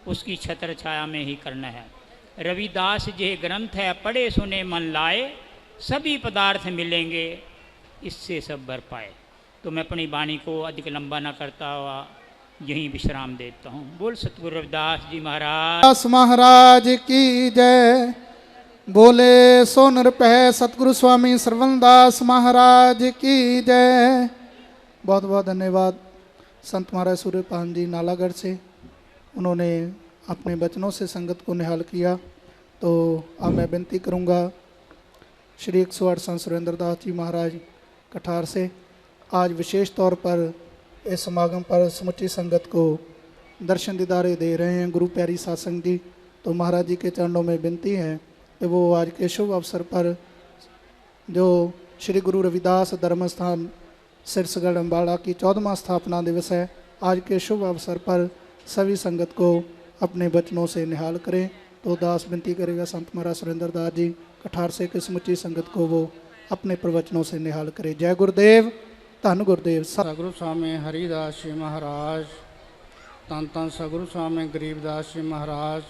उसकी छत्र छाया में ही करना है। रविदास जी ग्रंथ है, पढ़े सुने मन लाए, सभी पदार्थ मिलेंगे, इससे सब भर पाए। तो मैं अपनी वाणी को अधिक लंबा न करता हुआ यहीं विश्राम देता हूँ। बोल सतगुरु रविदास जी महाराज दास महाराज की जय। बोले सो नृपै सतगुरु स्वामी श्रवणदास महाराज की जय। बहुत बहुत धन्यवाद संत महाराज सूर्यपान जी नालागढ़ से, उन्होंने अपने वचनों से संगत को निहाल किया। तो अब मैं विनती करूंगा श्री 108 संत सुरेंद्र दास जी महाराज कठार से, आज विशेष तौर पर इस समागम पर समुची संगत को दर्शन दीदारे दे रहे हैं गुरु प्यारी सत्संग जी। तो महाराज जी के चरणों में विनती है कि वो आज के शुभ अवसर पर जो श्री गुरु रविदास धर्म स्थान सिरसगढ़ अम्बाड़ा की 14वां स्थापना दिवस है, आज के शुभ अवसर पर सभी संगत को अपने वचनों से निहाल करें। तो दास विनती करेगा संत महाराज सुरेंद्र दास जी कठार से कि समुची संगत को वो अपने प्रवचनों से निहाल करे। जय गुरुदेव, धन गुरुदेव। सतगुरु स्वामी हरिदास जी महाराज, धन धन सतगुरु स्वामी गरीबदास जी महाराज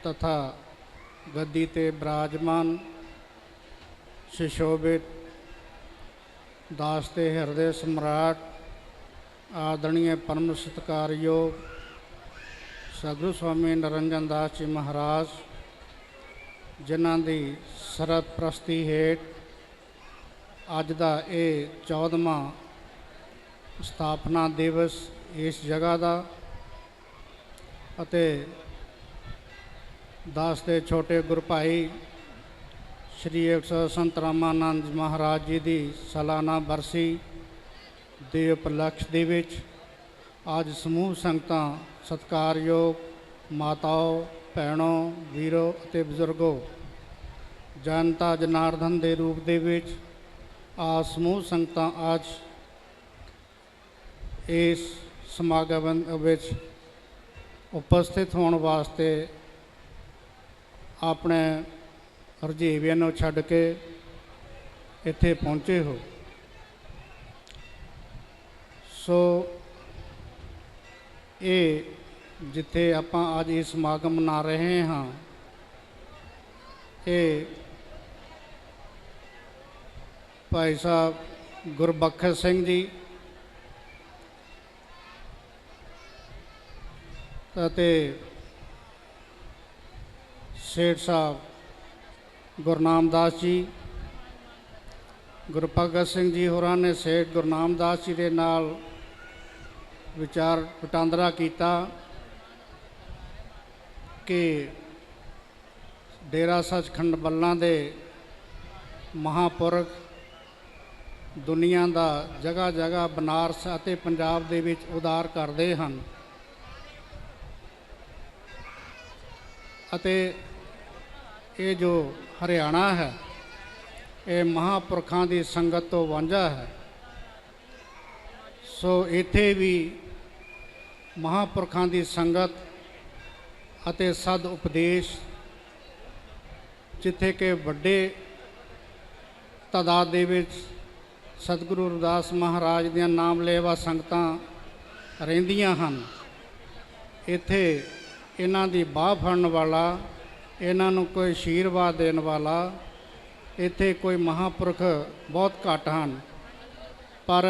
तथा गद्दी ते विराजमान सुशोभित दास ते हृदय सम्राट आदरणीय परम सत्कारयोग सतगुरु स्वामी निरंजन दास जी महाराज, जिन्हां दी सरपरस्ती हेठ अज का ये 14वां स्थापना दिवस इस जगह का अते दास के छोटे गुरु भाई श्री 108 संत रामानंद महाराज जी की सालाना बरसी के उपलक्ष्य दे विच अज समूह संगतां सत्कारयोग माताओं भैनों वीरों अते बजुर्गों जनता जनार्दन के रूप दे विच आ समूह संगतां आज इस समागम विच उपस्थित होने वास्ते अपने रजीवियां नूं छड्ड के इत्थे पहुँचे हो। सो ये जिथे आपां अज इस समागम मना रहे हाँ, ये भाई साहब गुरबख्श सिंह जी ते सेठ साहब गुरनाम दास जी, गुरभगत सिंह जी होरां ने सेठ गुरनाम दास जी के नाल विचार वटांदरा किया कि डेरा सचखंड बल्लां दे महापुरख दुनिया का जगह जगह बनारस अते पंजाब दे विच उदार करते हैं अते ये जो हरियाणा है ये महापुरखों की संगत तो वांझा है। सो इत्थे भी महापुरखों की संगत अते सद उपदेश जिथे के वड्डे तादाद दे विच सतगुरु रविदास महाराज दियां नाम लेवा संगतां रहिंदियां हन। इत्थे इन्हां दी बाह फड़न वाला, इन्हां नूं कोई आशीर्वाद देण वाला इत्थे कोई महापुरख बहुत घट हन। पर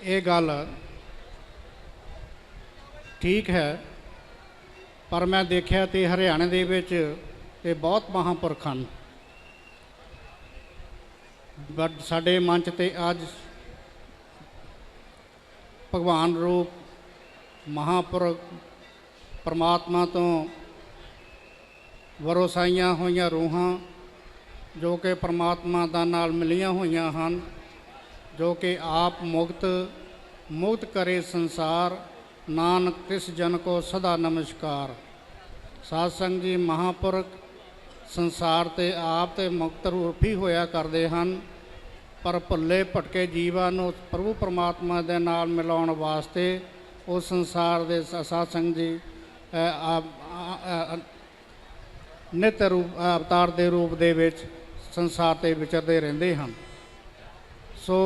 यह गल ठीक है, पर मैं देखिया तो हरियाणे दे विच ते बहुत महापुरख हन। बट साडे मंच ते अज ਭਗਵਾਨ ਰੂਪ ਮਹਾਂਪੁਰਖ ਪਰਮਾਤਮਾ ਤੋਂ ਵਰੋਸਾਈਆਂ ਹੋਈਆਂ ਰੂਹਾਂ ਜੋ ਕਿ ਪਰਮਾਤਮਾ ਦਾ ਨਾਲ ਮਿਲੀਆਂ ਹੋਈਆਂ ਹਨ, ਜੋ ਕਿ ਆਪ ਮੁਕਤ ਕਰੇ ਸੰਸਾਰ, ਨਾਨਕ ਤਿਸ ਜਨ ਕੋ ਸਦਾ ਨਮਸਕਾਰ। ਸਾਧ ਸੰਗਤ ਜੀ, ਮਹਾਂਪੁਰਖ ਸੰਸਾਰ ਤੇ ਆਪ ਤੇ ਮੁਕਤ ਰੂਪ ਹੀ ਹੋਇਆ ਕਰਦੇ ਹਨ, ਪਰ ਭੁੱਲੇ ਭਟਕੇ ਜੀਵਾਂ ਨੂੰ ਪ੍ਰਭੂ ਪਰਮਾਤਮਾ ਦੇ ਨਾਲ ਮਿਲਾਉਣ ਵਾਸਤੇ ਉਹ ਸੰਸਾਰ ਦੇ ਸਾਧ ਸੰਗਤ ਜੀ ਨਿਤ ਰੂਪ ਅਵਤਾਰ ਦੇ ਰੂਪ ਦੇ ਵਿੱਚ ਸੰਸਾਰ 'ਤੇ ਵਿਚਰਦੇ ਰਹਿੰਦੇ ਹਨ। ਸੋ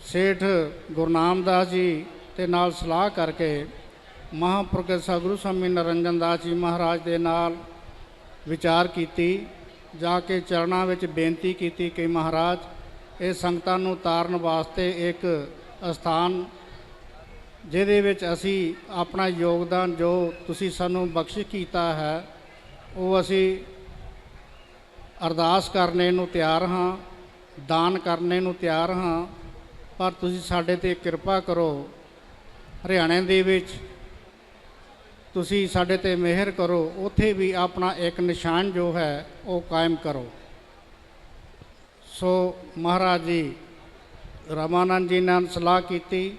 ਸੇਠ ਗੁਰੂ ਨਾਮਦਾਸ ਜੀ ਦੇ ਨਾਲ ਸਲਾਹ ਕਰਕੇ ਮਹਾਂਪੁਰਖ ਸਤਿਗੁਰੂ ਸਵਾਮੀ ਨਿਰੰਜਨ ਦਾਸ ਜੀ ਮਹਾਰਾਜ ਦੇ ਨਾਲ ਵਿਚਾਰ ਕੀਤੀ, ਜਾ ਕੇ ਚਰਨਾਂ ਵਿੱਚ ਬੇਨਤੀ ਕੀਤੀ ਕਿ ਮਹਾਰਾਜ ਇਹ ਸੰਗਤਾਂ ਨੂੰ ਤਾਰਨ ਵਾਸਤੇ ਇੱਕ ਅਸਥਾਨ ਜਿਹਦੇ ਵਿੱਚ ਅਸੀਂ ਆਪਣਾ ਯੋਗਦਾਨ ਜੋ ਤੁਸੀਂ ਸਾਨੂੰ ਬਖਸ਼ਿਸ਼ ਕੀਤਾ ਹੈ ਉਹ ਅਸੀਂ ਅਰਦਾਸ ਕਰਨੇ ਨੂੰ ਤਿਆਰ ਹਾਂ, ਦਾਨ ਕਰਨੇ ਨੂੰ ਤਿਆਰ ਹਾਂ, ਪਰ ਤੁਸੀਂ ਸਾਡੇ 'ਤੇ ਕਿਰਪਾ ਕਰੋ। ਹਰਿਆਣੇ ਦੇ ਵਿੱਚ ਤੁਸੀਂ ਸਾਡੇ 'ਤੇ ਮਿਹਰ ਕਰੋ, ਉੱਥੇ ਵੀ ਆਪਣਾ ਇੱਕ ਨਿਸ਼ਾਨ ਜੋ ਹੈ ਉਹ ਕਾਇਮ ਕਰੋ। ਸੋ ਮਹਾਰਾਜ ਜੀ ਰਾਮਾਨੰਦ ਜੀ ਨਾਲ ਸਲਾਹ ਕੀਤੀ,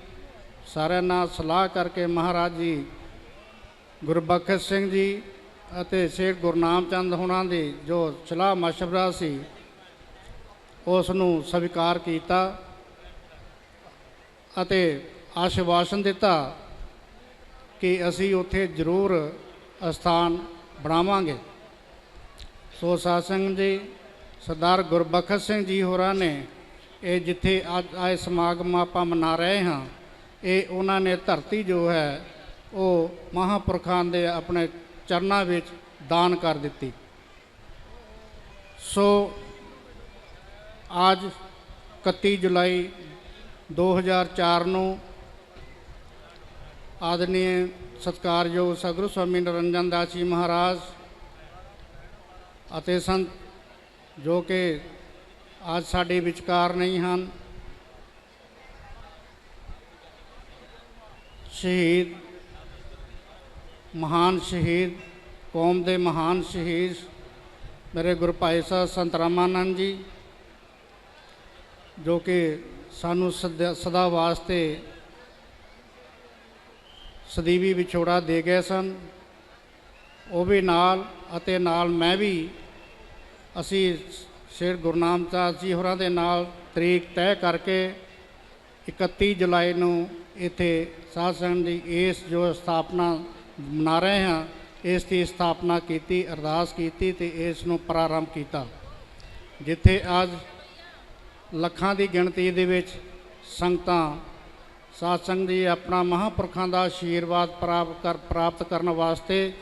ਸਾਰਿਆਂ ਨਾਲ ਸਲਾਹ ਕਰਕੇ ਮਹਾਰਾਜ ਜੀ ਗੁਰਬਖਸ਼ ਸਿੰਘ ਜੀ ਅਤੇ ਸੇਠ ਗੁਰਨਾਮ ਚੰਦ ਹੋਣਾ ਦੀ ਜੋ ਸਲਾਹ ਮਸ਼ਵਰਾ ਸੀ ਉਸ ਨੂੰ ਸਵੀਕਾਰ ਕੀਤਾ ਅਤੇ ਆਸ਼ਵਾਸਨ ਦਿੱਤਾ ਕਿ ਅਸੀਂ ਉੱਥੇ ਜ਼ਰੂਰ ਅਸਥਾਨ ਬਣਾਵਾਂਗੇ। ਸੋ ਸਾਧ ਸੰਗਤ ਜੀ, ਸਰਦਾਰ ਗੁਰਬਖਸ਼ ਸਿੰਘ ਜੀ ਹੋਰਾਂ ਨੇ ਇਹ ਜਿੱਥੇ ਅੱਜ ਆਏ ਸਮਾਗਮ ਆਪਾਂ ਮਨਾ ਰਹੇ ਹਾਂ, ਇਹ ਉਹਨਾਂ ਨੇ ਧਰਤੀ ਜੋ ਹੈ ਉਹ ਮਹਾਂਪੁਰਖਾਂ ਦੇ ਆਪਣੇ ਚਰਨਾਂ ਵਿੱਚ ਦਾਨ ਕਰ ਦਿੱਤੀ। ਸੋ ਅੱਜ 31 ਜੁਲਾਈ 2004 ਨੂੰ ਆਦਰਨੀय ਸਤਿਕਾਰਯੋਗ ਸਤਿਗੁਰੂ ਸਵਾਮੀ ਨਿਰੰਜਨ ਦਾਸ ਜੀ ਮਹਾਰਾਜ ਅਤੇ ਸੰਤ ਜੋ ਕਿ ਅੱਜ ਸਾਡੇ ਵਿਚਕਾਰ ਨਹੀਂ ਹਨ, ਸ਼ਹੀਦ ਮਹਾਨ ਸ਼ਹੀਦ ਕੌਮ ਦੇ ਮਹਾਨ ਸ਼ਹੀਦ ਮੇਰੇ ਗੁਰੂ ਭਾਈ ਸਾਹਿਬ ਸੰਤ ਰਾਮਾਨੰਦ ਜੀ ਜੋ ਕਿ ਸਾਨੂੰ ਸਦਾ ਵਾਸਤੇ ਸਦੀਵੀ ਵਿਛੋੜਾ ਦੇ ਗਏ ਸਨ, ਉਹ ਵੀ ਨਾਲ ਅਤੇ ਨਾਲ ਮੈਂ ਵੀ ਅਸੀਂ ਸ਼ੇਰ ਗੁਰਨਾਮ ਦਾਸ ਜੀ ਹੋਰਾਂ ਦੇ ਨਾਲ ਤਰੀਕ ਤੈਅ ਕਰਕੇ 31 ਜੁਲਾਈ ਨੂੰ ਇੱਥੇ ਸਾਧ ਸੰਗਤ ਦੀ ਇਸ ਜੋ ਸਥਾਪਨਾ ਮਨਾ ਰਹੇ ਹਾਂ ਇਸ ਦੀ ਸਥਾਪਨਾ ਕੀਤੀ, ਅਰਦਾਸ ਕੀਤੀ ਅਤੇ ਇਸ ਨੂੰ ਪ੍ਰਾਰੰਭ ਕੀਤਾ, ਜਿੱਥੇ ਅੱਜ ਲੱਖਾਂ ਦੀ ਗਿਣਤੀ ਦੇ ਵਿੱਚ ਸੰਗਤਾਂ ਸਾਧ ਸੰਗਤ ਜੀ ਆਪਣਾ ਮਹਾਂਪੁਰਖਾਂ ਦਾ ਆਸ਼ੀਰਵਾਦ ਪ੍ਰਾਪਤ ਕਰਨ ਵਾਸਤੇ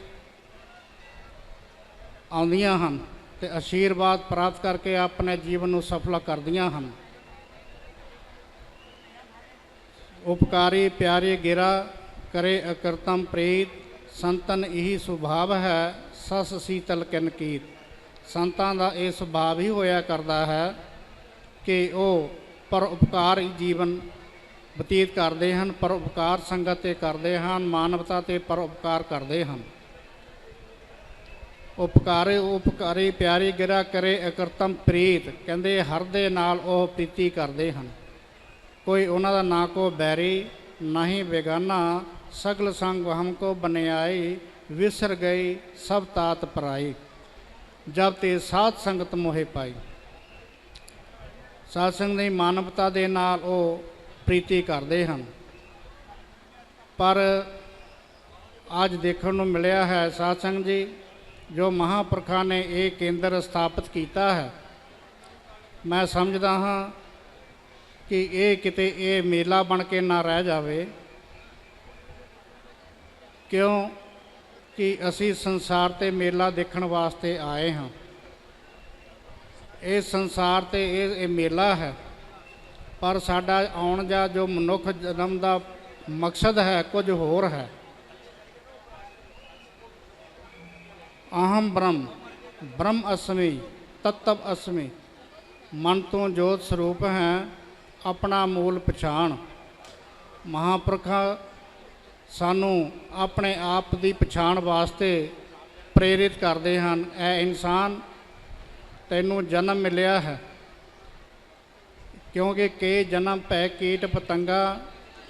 ਆਉਂਦੀਆਂ ਹਨ ਅਤੇ ਆਸ਼ੀਰਵਾਦ ਪ੍ਰਾਪਤ ਕਰਕੇ ਆਪਣੇ ਜੀਵਨ ਨੂੰ ਸਫਲ ਕਰਦੀਆਂ ਹਨ। ਉਪਕਾਰੀ ਪਿਆਰੇ ਗਿਰਾ ਕਰੇ ਅਕਰਤਮ ਪ੍ਰੀਤ, ਸੰਤਨ ਇਹੀ ਸੁਭਾਵ ਹੈ ਸਸ ਸੀਤਲ ਕਿਨਕੀਤ। ਸੰਤਾਂ ਦਾ ਇਹ ਸੁਭਾਵ ਹੀ ਹੋਇਆ ਕਰਦਾ ਹੈ ਕਿ ਉਹ ਪਰਉਪਕਾਰ ਜੀਵਨ ਬਤੀਤ ਕਰਦੇ ਹਨ, ਪਰਉਪਕਾਰ ਸੰਗਤ 'ਤੇ ਕਰਦੇ ਹਨ, ਮਾਨਵਤਾ 'ਤੇ ਪਰਉਪਕਾਰ ਕਰਦੇ ਹਨ। ਉਪਕਾਰੀ ਪਿਆਰੀ ਗਿਰਾ ਕਰੇ ਅਕਰਤਮ ਪ੍ਰੀਤ, ਕਹਿੰਦੇ ਹਰ ਦੇ ਨਾਲ ਉਹ ਪ੍ਰੀਤੀ ਕਰਦੇ ਹਨ, ਕੋਈ ਉਹਨਾਂ ਦਾ ਨਾ ਕੋ ਬੈਰੀ ਨਾ ਹੀ ਬੇਗਾਨਾ, ਸਗਲ ਸੰਗ ਹਮਕੋ ਬਨਿਆਈ, ਵਿਸਰ ਗਈ ਸਭ ਤਾਤ ਪਰਾਈ, ਜਬ ਤੇ ਸਾਧ ਸੰਗਤ ਮੋਹਿ ਪਾਈ। ਸਾਧ ਸੰਗਤ ਦੀ ਮਾਨਵਤਾ ਦੇ ਨਾਲ ਉਹ ਪ੍ਰੀਤੀ ਕਰਦੇ ਹਨ, ਪਰ ਅੱਜ ਦੇਖਣ ਨੂੰ ਮਿਲਿਆ ਹੈ ਸਾਧ ਸੰਗਤ ਜੀ ਜੋ ਮਹਾਂਪੁਰਖਾਂ ਨੇ ਇਹ ਕੇਂਦਰ ਸਥਾਪਿਤ ਕੀਤਾ ਹੈ, ਮੈਂ ਸਮਝਦਾ ਹਾਂ ਕਿ ਇਹ ਕਿਤੇ ਇਹ ਮੇਲਾ ਬਣ ਕੇ ਨਾ ਰਹਿ ਜਾਵੇ, ਕਿਉਂ ਕਿ ਅਸੀਂ ਸੰਸਾਰ 'ਤੇ ਮੇਲਾ ਦੇਖਣ ਵਾਸਤੇ ਆਏ ਹਾਂ। ਇਹ ਸੰਸਾਰ 'ਤੇ ਇਹ ਮੇਲਾ ਹੈ, ਪਰ ਸਾਡਾ ਆਉਣ ਦਾ ਜੋ ਮਨੁੱਖ ਜਨਮ ਦਾ ਮਕਸਦ ਹੈ ਕੁਝ ਹੋਰ ਹੈ। ਅਹਮ ਬ੍ਰਹਮ ਅਸਮੀ ਤਤਵ ਅਸਮੀ, ਮਨ ਤੋਂ ਜੋਤ ਸਰੂਪ ਹੈ ਆਪਣਾ ਮੂਲ ਪਛਾਣ। ਮਹਾਂਪੁਰਖਾਂ ਸਾਨੂੰ ਆਪਣੇ ਆਪ ਦੀ ਪਛਾਣ ਵਾਸਤੇ ਪ੍ਰੇਰਿਤ ਕਰਦੇ ਹਨ। ਐ ਇਨਸਾਨ, ਤੈਨੂੰ ਜਨਮ ਮਿਲਿਆ ਹੈ, ਕਿਉਂਕਿ ਕਈ ਜਨਮ ਭੈ ਕੀਟ ਪਤੰਗਾ,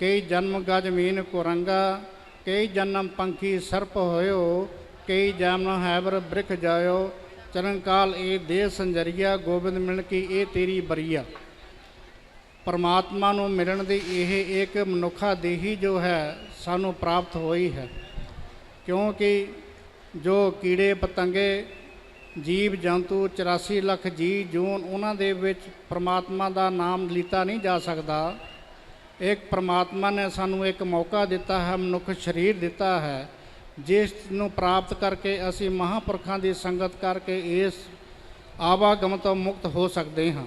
ਕਈ ਜਨਮ ਗਜ ਮੀਨ ਕੁਰੰਗਾ, ਕਈ ਜਨਮ ਪੰਖੀ ਸਰਪ ਹੋਇਓ, ਕਈ ਜਨਮ ਹੈਬਰ ਬ੍ਰਿਖ ਜਾਇਓ, ਚਰਨਕਾਲ ਇਹ ਦੇਹ ਸੰਜਰੀਆ, ਗੋਬਿੰਦ ਮਿਲਣ ਕੀ ਇਹ ਤੇਰੀ ਬਰੀਆ। ਪਰਮਾਤਮਾ ਨੂੰ ਮਿਲਣ ਦੀ ਇਹ ਇੱਕ ਮਨੁੱਖਾ ਦੇਹੀ ਜੋ ਹੈ ਸਾਨੂੰ ਪ੍ਰਾਪਤ ਹੋਈ ਹੈ, ਕਿਉਂਕਿ ਜੋ ਕੀੜੇ ਪਤੰਗੇ ਜੀਵ ਜੰਤੂ 84 ਲੱਖ ਜੀਵ ਜੂਨ, ਉਹਨਾਂ ਦੇ ਵਿੱਚ ਪਰਮਾਤਮਾ ਦਾ ਨਾਮ ਲੀਤਾ ਨਹੀਂ ਜਾ ਸਕਦਾ। ਇੱਕ ਪਰਮਾਤਮਾ ਨੇ ਸਾਨੂੰ ਇੱਕ ਮੌਕਾ ਦਿੱਤਾ ਹੈ, ਮਨੁੱਖ ਸਰੀਰ ਦਿੱਤਾ ਹੈ, ਜਿਸ ਨੂੰ ਪ੍ਰਾਪਤ ਕਰਕੇ ਅਸੀਂ ਮਹਾਂਪੁਰਖਾਂ ਦੀ ਸੰਗਤ ਕਰਕੇ ਇਸ ਆਵਾਗਮਨ ਤੋਂ ਮੁਕਤ ਹੋ ਸਕਦੇ ਹਾਂ।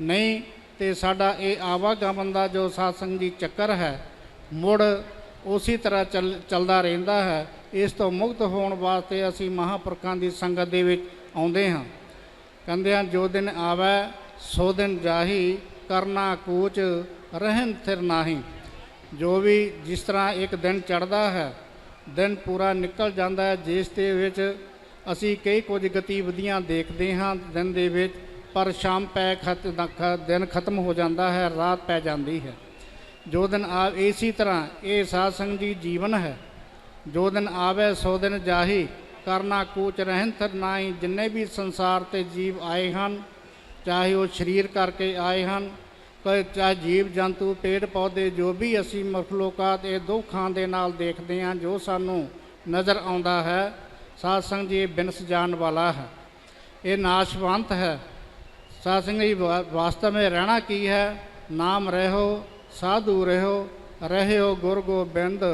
ਨਹੀਂ ਤੇ ਸਾਡਾ ਇਹ ਆਵਾਗਮਨ ਦਾ ਜੋ ਸਾਤਸੰਗ ਦੀ ਚੱਕਰ ਹੈ ਮੁੜ ਉਸੇ ਤਰ੍ਹਾਂ ਚੱਲਦਾ ਰਹਿੰਦਾ ਹੈ। ਇਸ ਤੋਂ ਮੁਕਤ ਹੋਣ ਵਾਸਤੇ ਅਸੀਂ ਮਹਾਂਪੁਰਖਾਂ ਦੀ ਸੰਗਤ ਦੇ ਵਿੱਚ ਆਉਂਦੇ ਹਾਂ। ਕਹਿੰਦੇ ਹਨ ਜੋ ਦਿਨ ਆਵੈ ਸੋ ਦਿਨ ਜਾਹੀ, ਕਰਨਾ ਕੂਚ ਰਹਿਣ ਥਿਰ ਨਾਹੀ। ਜੋ ਵੀ ਜਿਸ ਤਰ੍ਹਾਂ ਇੱਕ ਦਿਨ ਚੜ੍ਹਦਾ ਹੈ, ਦਿਨ ਪੂਰਾ ਨਿਕਲ ਜਾਂਦਾ ਹੈ, ਜਿਸ ਦੇ ਵਿੱਚ ਅਸੀਂ ਕਈ ਕੁਝ ਗਤੀਵਿਧੀਆਂ ਦੇਖਦੇ ਹਾਂ ਦਿਨ ਦੇ ਵਿੱਚ, ਪਰ ਸ਼ਾਮ ਪੈ ਦਿਨ ਖਤਮ ਹੋ ਜਾਂਦਾ ਹੈ, ਰਾਤ ਪੈ ਜਾਂਦੀ ਹੈ। ਜੋ ਦਿਨ ਇਸੀ ਤਰ੍ਹਾਂ ਇਹ ਸਾਧ ਸੰਗਤ ਜੀ ਜੀਵਨ ਹੈ। ਜੋ ਦਿਨ ਆਵੇ ਸੋ ਦਿਨ ਜਾਹੀ, ਕਰਨਾ ਕੂਚ ਰਹਿਣ ਥਿਰ ਨਾਹੀ। ਜਿੰਨੇ ਵੀ ਸੰਸਾਰ 'ਤੇ ਜੀਵ ਆਏ ਹਨ, ਚਾਹੇ ਉਹ ਸਰੀਰ ਕਰਕੇ ਆਏ ਹਨ, ਚਾਹੇ ਜੀਵ ਜੰਤੂ ਪੇੜ ਪੌਦੇ, ਜੋ ਵੀ ਅਸੀਂ ਮਖਲੂਕਾਤ ਇਹ ਦੁੱਖਾਂ ਦੇ ਨਾਲ ਦੇਖਦੇ ਹਾਂ, ਜੋ ਸਾਨੂੰ ਨਜ਼ਰ ਆਉਂਦਾ ਹੈ, ਸਾਧ ਸੰਗਤ ਜੀ ਇਹ ਬਿਨਸ ਜਾਣ ਵਾਲਾ ਹੈ, ਇਹ ਨਾਸ਼ਵੰਤ ਹੈ। ਸਾਧ ਸੰਗਤ ਜੀ ਵਾਸਤਵ ਵਿੱਚ ਰਹਿਣਾ ਕੀ ਹੈ? ਨਾਮ ਰਹਿਓ ਸਾਧੂ ਰਹਿਓ ਗੁਰ ਗੋਬਿੰਦ।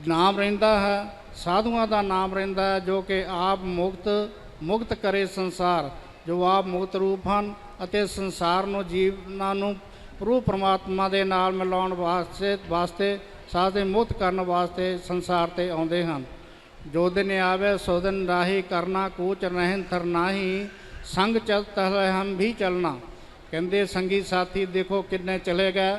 ਨਾਮ ਰਹਿੰਦਾ ਹੈ, ਸਾਧੂਆਂ ਦਾ ਨਾਮ ਰਹਿੰਦਾ ਹੈ, ਜੋ ਕਿ ਆਪ ਮੁਕਤ ਕਰੇ ਸੰਸਾਰ, ਜੋ ਆਪ ਮੁਕਤ ਰੂਪ ਹਨ ਅਤੇ ਸੰਸਾਰ ਨੂੰ ਜੀਵਨਾਂ ਨੂੰ ਪ੍ਰਭੂ ਪਰਮਾਤਮਾ ਦੇ ਨਾਲ ਮਿਲਾਉਣ ਵਾਸਤੇ ਸਾਧ ਦੇ ਮੁਕਤ ਕਰਨ ਵਾਸਤੇ ਸੰਸਾਰ 'ਤੇ ਆਉਂਦੇ ਹਨ। ਜੋ ਦਿਨ ਆਵੇ ਸੋ ਦਿਨ ਰਾਹੀ, ਕਰਨਾ ਕੂਚ ਰਹਿਣ ਥਿਰ ਨਾਹੀ, ਸੰਗ ਚਲਤ ਹੈ ਹਮ ਵੀ ਚਲਣਾ। ਕਹਿੰਦੇ ਸੰਗੀ ਸਾਥੀ ਦੇਖੋ ਕਿੰਨੇ ਚਲੇ ਗਏ।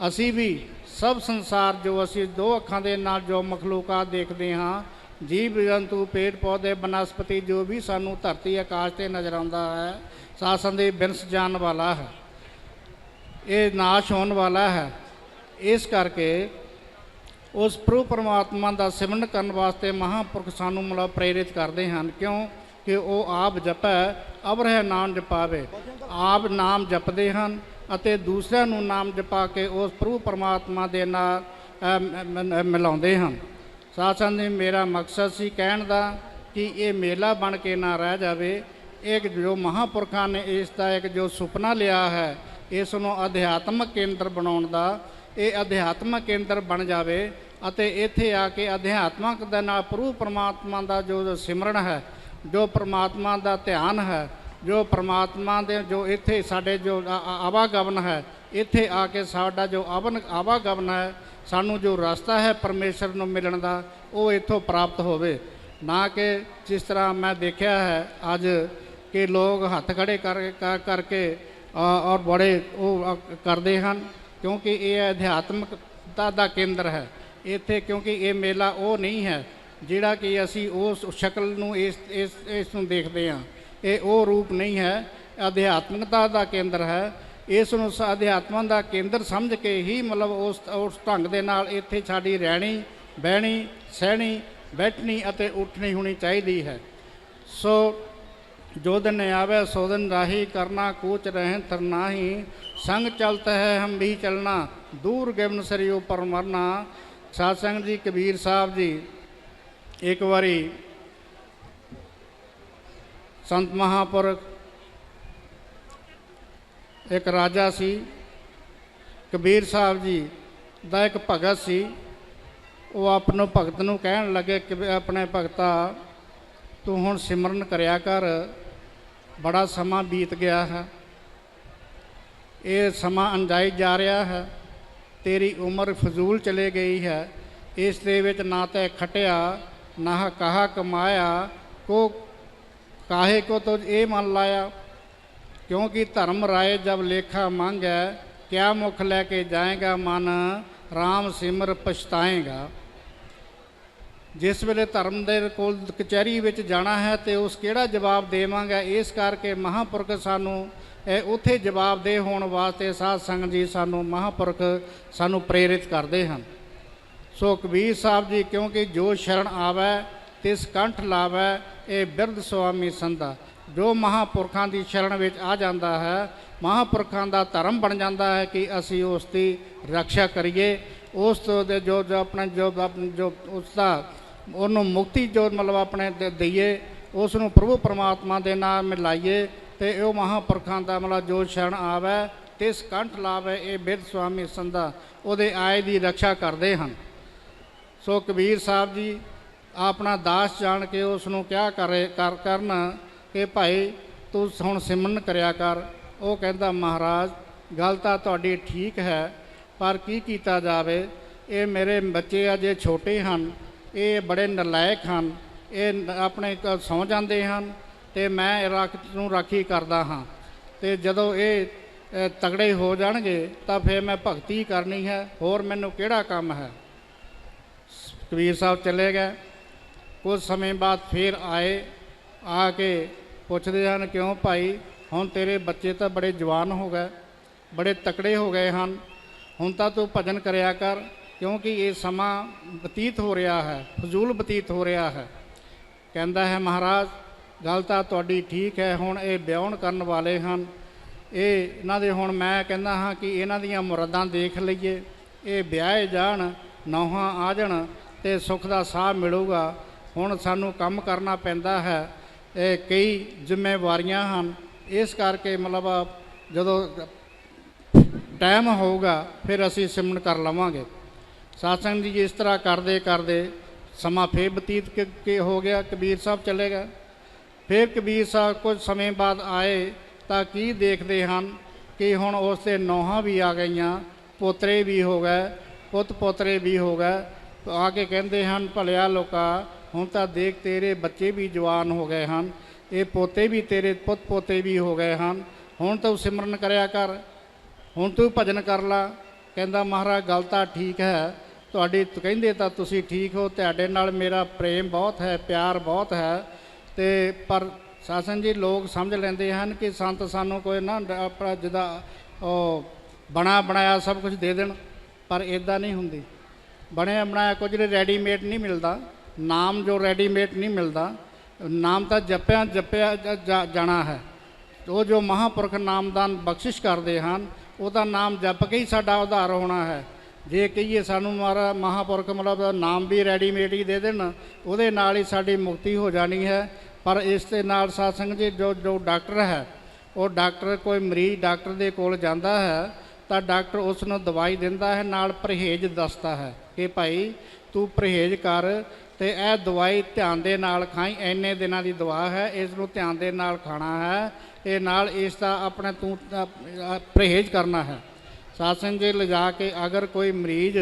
ਅਸੀਂ ਵੀ ਸਭ ਸੰਸਾਰ ਜੋ ਅਸੀਂ ਦੋ ਅੱਖਾਂ ਦੇ ਨਾਲ ਜੋ ਮਖਲੂਕਾਤ ਦੇਖਦੇ ਹਾਂ, ਜੀਵ ਜੰਤੂ ਪੇੜ ਪੌਦੇ ਬਨਸਪਤੀ, ਜੋ ਵੀ ਸਾਨੂੰ ਧਰਤੀ ਆਕਾਸ਼ 'ਤੇ ਨਜ਼ਰ ਆਉਂਦਾ ਹੈ, ਸਾਸਨ ਦੇ ਬਿਨਸ ਜਾਣ ਵਾਲਾ ਹੈ, ਇਹ ਨਾਸ਼ ਹੋਣ ਵਾਲਾ ਹੈ। ਇਸ ਕਰਕੇ ਉਸ ਪ੍ਰਭੂ ਪਰਮਾਤਮਾ ਦਾ ਸਿਮਰਨ ਕਰਨ ਵਾਸਤੇ ਮਹਾਂਪੁਰਖ ਸਾਨੂੰ ਮਤਲਬ ਪ੍ਰੇਰਿਤ ਕਰਦੇ ਹਨ। ਕਿਉਂ ਕਿ ਉਹ ਆਪ ਜਪੈ ਅਵਰਹਿ ਨਾਮ ਜਪਾਵੇ। ਆਪ ਨਾਮ ਜਪਦੇ ਹਨ ਅਤੇ ਦੂਸਰਿਆਂ ਨੂੰ ਨਾਮ ਜਪਾ ਕੇ ਉਸ ਪ੍ਰਭੂ ਪਰਮਾਤਮਾ ਦੇ ਨਾਲ ਮਿਲਾਉਂਦੇ ਹਨ। ਸਾਧ ਸੰਗਤ ਜੀ, ਮੇਰਾ ਮਕਸਦ ਸੀ ਕਹਿਣ ਦਾ ਕਿ ਇਹ ਮੇਲਾ ਬਣ ਕੇ ਨਾ ਰਹਿ ਜਾਵੇ। ਇੱਕ ਜੋ ਮਹਾਂਪੁਰਖਾਂ ਨੇ ਇਸ ਦਾ ਇੱਕ ਜੋ ਸੁਪਨਾ ਲਿਆ ਹੈ, ਇਸ ਨੂੰ ਅਧਿਆਤਮਕ ਕੇਂਦਰ ਬਣਾਉਣ ਦਾ, ਇਹ ਅਧਿਆਤਮਕ ਕੇਂਦਰ ਬਣ ਜਾਵੇ ਅਤੇ ਇੱਥੇ ਆ ਕੇ ਅਧਿਆਤਮਕ ਦੇ ਨਾਲ ਪ੍ਰਭੂ ਪਰਮਾਤਮਾ ਦਾ ਜੋ ਸਿਮਰਨ ਹੈ, ਜੋ ਪਰਮਾਤਮਾ ਦਾ ਧਿਆਨ ਹੈ, ਜੋ ਪਰਮਾਤਮਾ ਦੇ ਜੋ ਇੱਥੇ ਸਾਡੇ ਜੋ ਆਵਾਗਮਨ ਹੈ, ਇੱਥੇ ਆ ਕੇ ਸਾਡਾ ਜੋ ਆਵਾਗਮਨ ਹੈ, ਸਾਨੂੰ ਜੋ ਰਸਤਾ ਹੈ ਪਰਮੇਸ਼ਰ ਨੂੰ ਮਿਲਣ ਦਾ, ਉਹ ਇੱਥੋਂ ਪ੍ਰਾਪਤ ਹੋਵੇ। ਨਾ ਕਿ ਜਿਸ ਤਰ੍ਹਾਂ ਮੈਂ ਦੇਖਿਆ ਹੈ ਅੱਜ ਕਿ ਲੋਕ ਹੱਥ ਖੜੇ ਕਰਕੇ ਔਰ ਬੜੇ ਉਹ ਕਰਦੇ ਹਨ, ਕਿਉਂਕਿ ਇਹ ਅਧਿਆਤਮਕਤਾ ਦਾ ਕੇਂਦਰ ਹੈ ਇੱਥੇ। ਕਿਉਂਕਿ ਇਹ ਮੇਲਾ ਉਹ ਨਹੀਂ ਹੈ ਜਿਹੜਾ ਕਿ ਅਸੀਂ ਉਸ ਸ਼ਕਲ ਨੂੰ ਇਸ ਨੂੰ ਦੇਖਦੇ ਹਾਂ, ਇਹ ਉਹ ਰੂਪ ਨਹੀਂ ਹੈ, ਅਧਿਆਤਮਕਤਾ ਦਾ ਕੇਂਦਰ ਹੈ। ਇਸ ਨੂੰ ਅਧਿਆਤਮਾ ਦਾ ਕੇਂਦਰ ਸਮਝ ਕੇ ਹੀ ਮਤਲਬ ਉਸ ਢੰਗ ਦੇ ਨਾਲ ਇੱਥੇ ਸਾਡੀ ਰਹਿਣੀ ਬਹਿਣੀ ਸਹਿਣੀ ਬੈਠਣੀ ਅਤੇ ਉੱਠਣੀ ਹੋਣੀ ਚਾਹੀਦੀ ਹੈ। ਸੋ ਜੋ ਦਿਨ ਆਵੇ ਸੋ ਦਿਨ ਰਾਹੀ, ਕਰਨਾ ਕੂਚ ਰਹਿਣ ਥਿਰ ਨਾਹੀ, ਸੰਗ ਚਲਤ ਹੈ ਹਮ ਵੀ ਚਲਣਾ, ਦੂਰ ਗਗਨ ਸਰੀ ਉੱਪਰ ਮਰਨਾ। ਸਾਧ ਸੰਗਤ ਜੀ, ਕਬੀਰ ਸਾਹਿਬ ਜੀ ਇੱਕ ਵਾਰੀ ਸੰਤ ਮਹਾਂਪੁਰਖ ਇੱਕ ਰਾਜਾ ਸੀ, ਕਬੀਰ ਸਾਹਿਬ ਜੀ ਦਾ ਇੱਕ ਭਗਤ ਸੀ। ਉਹ ਆਪਣੇ ਭਗਤ ਨੂੰ ਕਹਿਣ ਲੱਗੇ ਕਿ ਆਪਣੇ ਭਗਤਾ ਤੂੰ ਹੁਣ ਸਿਮਰਨ ਕਰਿਆ ਕਰ, ਬੜਾ ਸਮਾਂ ਬੀਤ ਗਿਆ ਹੈ, ਇਹ ਸਮਾਂ ਅਣਜਾਈ ਜਾ ਰਿਹਾ ਹੈ, ਤੇਰੀ ਉਮਰ ਫਜ਼ੂਲ ਚਲੇ ਗਈ ਹੈ, ਇਸ ਦੇ ਵਿੱਚ ਨਾ ਤਾਂ ਖਟਿਆ ਨਾ ਕਹਾ ਕਮਾਇਆ, ਕੋ ਕਾਹੇ ਕੋ ਤੁਝ ਇਹ ਮਨ ਲਾਇਆ। क्योंकि धर्म राय जब लेखा मांगै, क्या मुख लैके जाएगा मन, ਰਾਮ ਸਿਮਰ ਪਛਤਾਏਗਾ। ਜਿਸ ਵੇਲੇ ਧਰਮ ਦੇ ਕੋਲ ਕਚਹਿਰੀ ਵਿੱਚ ਜਾਣਾ ਹੈ ਤੇ ਉਸ ਕਿਹੜਾ ਜਵਾਬ ਦੇਵਾਂਗਾ। ਇਸ ਕਰਕੇ ਮਹਾਂਪੁਰਖ ਸਾਨੂੰ ਉੱਥੇ ਜਵਾਬਦੇਹ ਹੋਣ ਵਾਸਤੇ ਸਾਧ ਸੰਗਤ ਜੀ ਸਾਨੂੰ ਮਹਾਂਪੁਰਖ ਸਾਨੂੰ ਪ੍ਰੇਰਿਤ ਕਰਦੇ ਹਨ। ਸੋ ਕਬੀਰ ਸਾਹਿਬ ਜੀ ਕਿਉਂਕਿ ਜੋ ਸ਼ਰਨ ਆਵੈ ਤਿਸ ਕੰਠ ਲਾਵੈ ਇਹ ਬਿਰਧ ਸੁਆਮੀ ਸੰਧਾ। ਜੋ ਮਹਾਂਪੁਰਖਾਂ ਦੀ ਸ਼ਰਨ ਵਿੱਚ ਆ ਜਾਂਦਾ ਹੈ, ਮਹਾਂਪੁਰਖਾਂ ਦਾ ਧਰਮ ਬਣ ਜਾਂਦਾ ਹੈ ਕਿ ਅਸੀਂ ਉਸ ਦੀ ਰੱਖਿਆ ਕਰੀਏ, ਉਸ ਤੋਂ ਦੇ ਜੋ ਉਸ ਦਾ ਉਹਨੂੰ ਮੁਕਤੀ ਜੋ ਮਤਲਬ ਆਪਣੇ ਦਈਏ, ਉਸ ਨੂੰ ਪ੍ਰਭੂ ਪਰਮਾਤਮਾ ਦੇ ਨਾਲ ਮਿਲਾਈਏ। ਤੇ ਉਹ ਮਹਾਂਪੁਰਖਾਂ ਦਾ ਮਤਲਬ ਜੋ ਸ਼ਰਨ ਆਵੈ ਤਿਸ ਕੰਠ ਲਾਵੈ ਇਹ ਬਿਰਧ ਸੁਆਮੀ ਸੰਧਾ, ਉਹਦੇ ਆਏ ਦੀ ਰੱਖਿਆ ਕਰਦੇ ਹਨ। ਸੋ ਕਬੀਰ ਸਾਹਿਬ ਜੀ ਆਪਣਾ ਦਾਸ ਜਾਣ ਕੇ ਉਸ ਨੂੰ ਕਿਹਾ ਕਰਨ ਕਿ ਭਾਈ ਤੂੰ ਹੁਣ ਸਿਮਰਨ ਕਰਿਆ ਕਰ। ਉਹ ਕਹਿੰਦਾ ਮਹਾਰਾਜ ਗੱਲ ਤਾਂ ਤੁਹਾਡੀ ਠੀਕ ਹੈ, ਪਰ ਕੀ ਕੀਤਾ ਜਾਵੇ, ਇਹ ਮੇਰੇ ਬੱਚੇ ਅਜੇ ਛੋਟੇ ਹਨ, ਇਹ ਬੜੇ ਨਲਾਇਕ ਹਨ, ਇਹ ਆਪਣੇ ਸੌਂ ਜਾਂਦੇ ਹਨ ਤੇ ਮੈਂ ਰਾਖੀ ਕਰਦਾ ਹਾਂ, ਤੇ ਜਦੋਂ ਇਹ ਤਗੜੇ ਹੋ ਜਾਣਗੇ ਤਾਂ ਫਿਰ ਮੈਂ ਭਗਤੀ ਕਰਨੀ ਹੈ, ਹੋਰ ਮੈਨੂੰ ਕਿਹੜਾ ਕੰਮ ਹੈ। ਕਬੀਰ ਸਾਹਿਬ ਚਲੇ ਗਏ। ਕੁਝ ਸਮੇਂ ਬਾਅਦ ਫਿਰ ਆਏ, ਆ ਕੇ ਪੁੱਛਦੇ ਹਨ ਕਿਉਂ ਭਾਈ ਹੁਣ ਤੇਰੇ ਬੱਚੇ ਤਾਂ ਬੜੇ ਜਵਾਨ ਹੋ ਗਏ, ਬੜੇ ਤਕੜੇ ਹੋ ਗਏ ਹਨ, ਹੁਣ ਤਾਂ ਤੂੰ ਭਜਨ ਕਰਿਆ ਕਰ, ਕਿਉਂਕਿ ਇਹ ਸਮਾਂ ਬਤੀਤ ਹੋ ਰਿਹਾ ਹੈ, ਫਜ਼ੂਲ ਬਤੀਤ ਹੋ ਰਿਹਾ ਹੈ। ਕਹਿੰਦਾ ਹੈ ਮਹਾਰਾਜ ਗੱਲ ਤਾਂ ਤੁਹਾਡੀ ਠੀਕ ਹੈ, ਹੁਣ ਇਹ ਵਿਆਹੁਣ ਕਰਨ ਵਾਲੇ ਹਨ, ਇਹਨਾਂ ਦੇ ਹੁਣ ਮੈਂ ਕਹਿੰਦਾ ਹਾਂ ਕਿ ਇਹਨਾਂ ਦੀਆਂ ਮੁਰਾਦਾਂ ਦੇਖ ਲਈਏ, ਇਹ ਵਿਆਹੇ ਜਾਣ, ਨੌਹਾਂ ਆ ਜਾਣ ਤੇ ਸੁੱਖ ਦਾ ਸਾਹ ਮਿਲੂਗਾ। ਹੁਣ ਸਾਨੂੰ ਕੰਮ ਕਰਨਾ ਪੈਂਦਾ ਹੈ, ਇਹ ਕਈ ਜ਼ਿੰਮੇਵਾਰੀਆਂ ਹਨ, ਇਸ ਕਰਕੇ ਮਤਲਬ ਜਦੋਂ ਟਾਈਮ ਹੋਊਗਾ ਫਿਰ ਅਸੀਂ ਸਿਮਰਨ ਕਰ ਲਵਾਂਗੇ। ਸਾਧ ਜੀ ਇਸ ਤਰ੍ਹਾਂ ਕਰਦੇ ਕਰਦੇ ਸਮਾਂ ਫੇਰ ਬਤੀਤ ਹੋ ਗਿਆ। ਕਬੀਰ ਸਾਹਿਬ ਚਲੇ ਗਏ। ਫਿਰ ਕਬੀਰ ਸਾਹਿਬ ਕੁਝ ਸਮੇਂ ਬਾਅਦ ਆਏ ਤਾਂ ਕੀ ਦੇਖਦੇ ਹਨ ਕਿ ਹੁਣ ਉਸ ਦੇ ਨੌਹਾਂ ਵੀ ਆ ਗਈਆਂ, ਪੋਤਰੇ ਵੀ ਹੋ ਗਏ, ਪੁੱਤ ਪੋਤਰੇ ਵੀ ਹੋ ਗਏ। ਆ ਕੇ ਕਹਿੰਦੇ ਹਨ ਭਲਿਆ ਲੋਕਾ ਹੁਣ ਤਾਂ ਦੇਖ ਤੇਰੇ ਬੱਚੇ ਵੀ ਜਵਾਨ ਹੋ ਗਏ ਹਨ, ਇਹ ਪੋਤੇ ਵੀ ਤੇਰੇ ਪੁੱਤ ਪੋਤੇ ਵੀ ਹੋ ਗਏ ਹਨ, ਹੁਣ ਤੂੰ ਸਿਮਰਨ ਕਰਿਆ ਕਰ, ਹੁਣ ਤੂੰ ਭਜਨ ਕਰ ਲਾ। ਕਹਿੰਦਾ ਮਹਾਰਾਜ ਗੱਲ ਤਾਂ ਠੀਕ ਹੈ ਤੁਹਾਡੀ, ਕਹਿੰਦੇ ਤਾਂ ਤੁਸੀਂ ਠੀਕ ਹੋ, ਤੁਹਾਡੇ ਨਾਲ ਮੇਰਾ ਪ੍ਰੇਮ ਬਹੁਤ ਹੈ, ਪਿਆਰ ਬਹੁਤ ਹੈ, ਤੇ ਪਰ ਸਾਸਨ ਜੀ ਲੋਕ ਸਮਝ ਲੈਂਦੇ ਹਨ ਕਿ ਸੰਤ ਸਾਨੂੰ ਕੋਈ ਨਾ ਆਪਣਾ ਜਿੱਦਾਂ ਉਹ ਬਣਾ ਬਣਾਇਆ ਸਭ ਕੁਝ ਦੇ ਦੇਣ, ਪਰ ਇੱਦਾਂ ਨਹੀਂ ਹੁੰਦੀ। ਬਣਿਆ ਬਣਾਇਆ ਕੁਝ ਰੈਡੀਮੇਡ ਨਹੀਂ ਮਿਲਦਾ, ਨਾਮ ਜੋ ਰੈਡੀਮੇਡ ਨਹੀਂ ਮਿਲਦਾ, ਨਾਮ ਤਾਂ ਜਪਿਆ ਜਾਣਾ ਹੈ। ਉਹ ਜੋ ਮਹਾਂਪੁਰਖ ਨਾਮਦਾਨ ਬਖਸ਼ਿਸ਼ ਕਰਦੇ ਹਨ ਉਹਦਾ ਨਾਮ ਜਪ ਕੇ ਹੀ ਸਾਡਾ ਉਧਾਰ ਹੋਣਾ ਹੈ। ਜੇ ਕਹੀਏ ਸਾਨੂੰ ਮਹਾਂਪੁਰਖ ਮਤਲਬ ਨਾਮ ਵੀ ਰੈਡੀਮੇਡ ਹੀ ਦੇ ਦੇਣ, ਉਹਦੇ ਨਾਲ ਹੀ ਸਾਡੀ ਮੁਕਤੀ ਹੋ ਜਾਣੀ ਹੈ। ਪਰ ਇਸ ਦੇ ਨਾਲ ਸਾਧ ਸੰਗਤ ਜੀ ਜੋ ਡਾਕਟਰ ਹੈ, ਉਹ ਡਾਕਟਰ ਕੋਈ ਮਰੀਜ਼ ਡਾਕਟਰ ਦੇ ਕੋਲ ਜਾਂਦਾ ਹੈ ਤਾਂ ਡਾਕਟਰ ਉਸ ਨੂੰ ਦਵਾਈ ਦਿੰਦਾ ਹੈ, ਨਾਲ ਪਰਹੇਜ਼ ਦੱਸਦਾ ਹੈ ਕਿ ਭਾਈ ਤੂੰ ਪਰਹੇਜ਼ ਕਰ ਤੇ ਇਹ ਦਵਾਈ ਧਿਆਨ ਦੇ ਨਾਲ ਖਾਈ, ਇੰਨੇ ਦਿਨਾਂ ਦੀ ਦਵਾ ਹੈ, ਇਸ ਨੂੰ ਧਿਆਨ ਦੇ ਨਾਲ ਖਾਣਾ ਹੈ, ਇਹ ਨਾਲ ਇਸ ਦਾ ਆਪਣਾ ਤੂੰ ਪਰਹੇਜ਼ ਕਰਨਾ ਹੈ। ਸਾਧ ਸੰਗਤ ਜੀ ਲਿਜਾ ਕੇ ਅਗਰ ਕੋਈ ਮਰੀਜ਼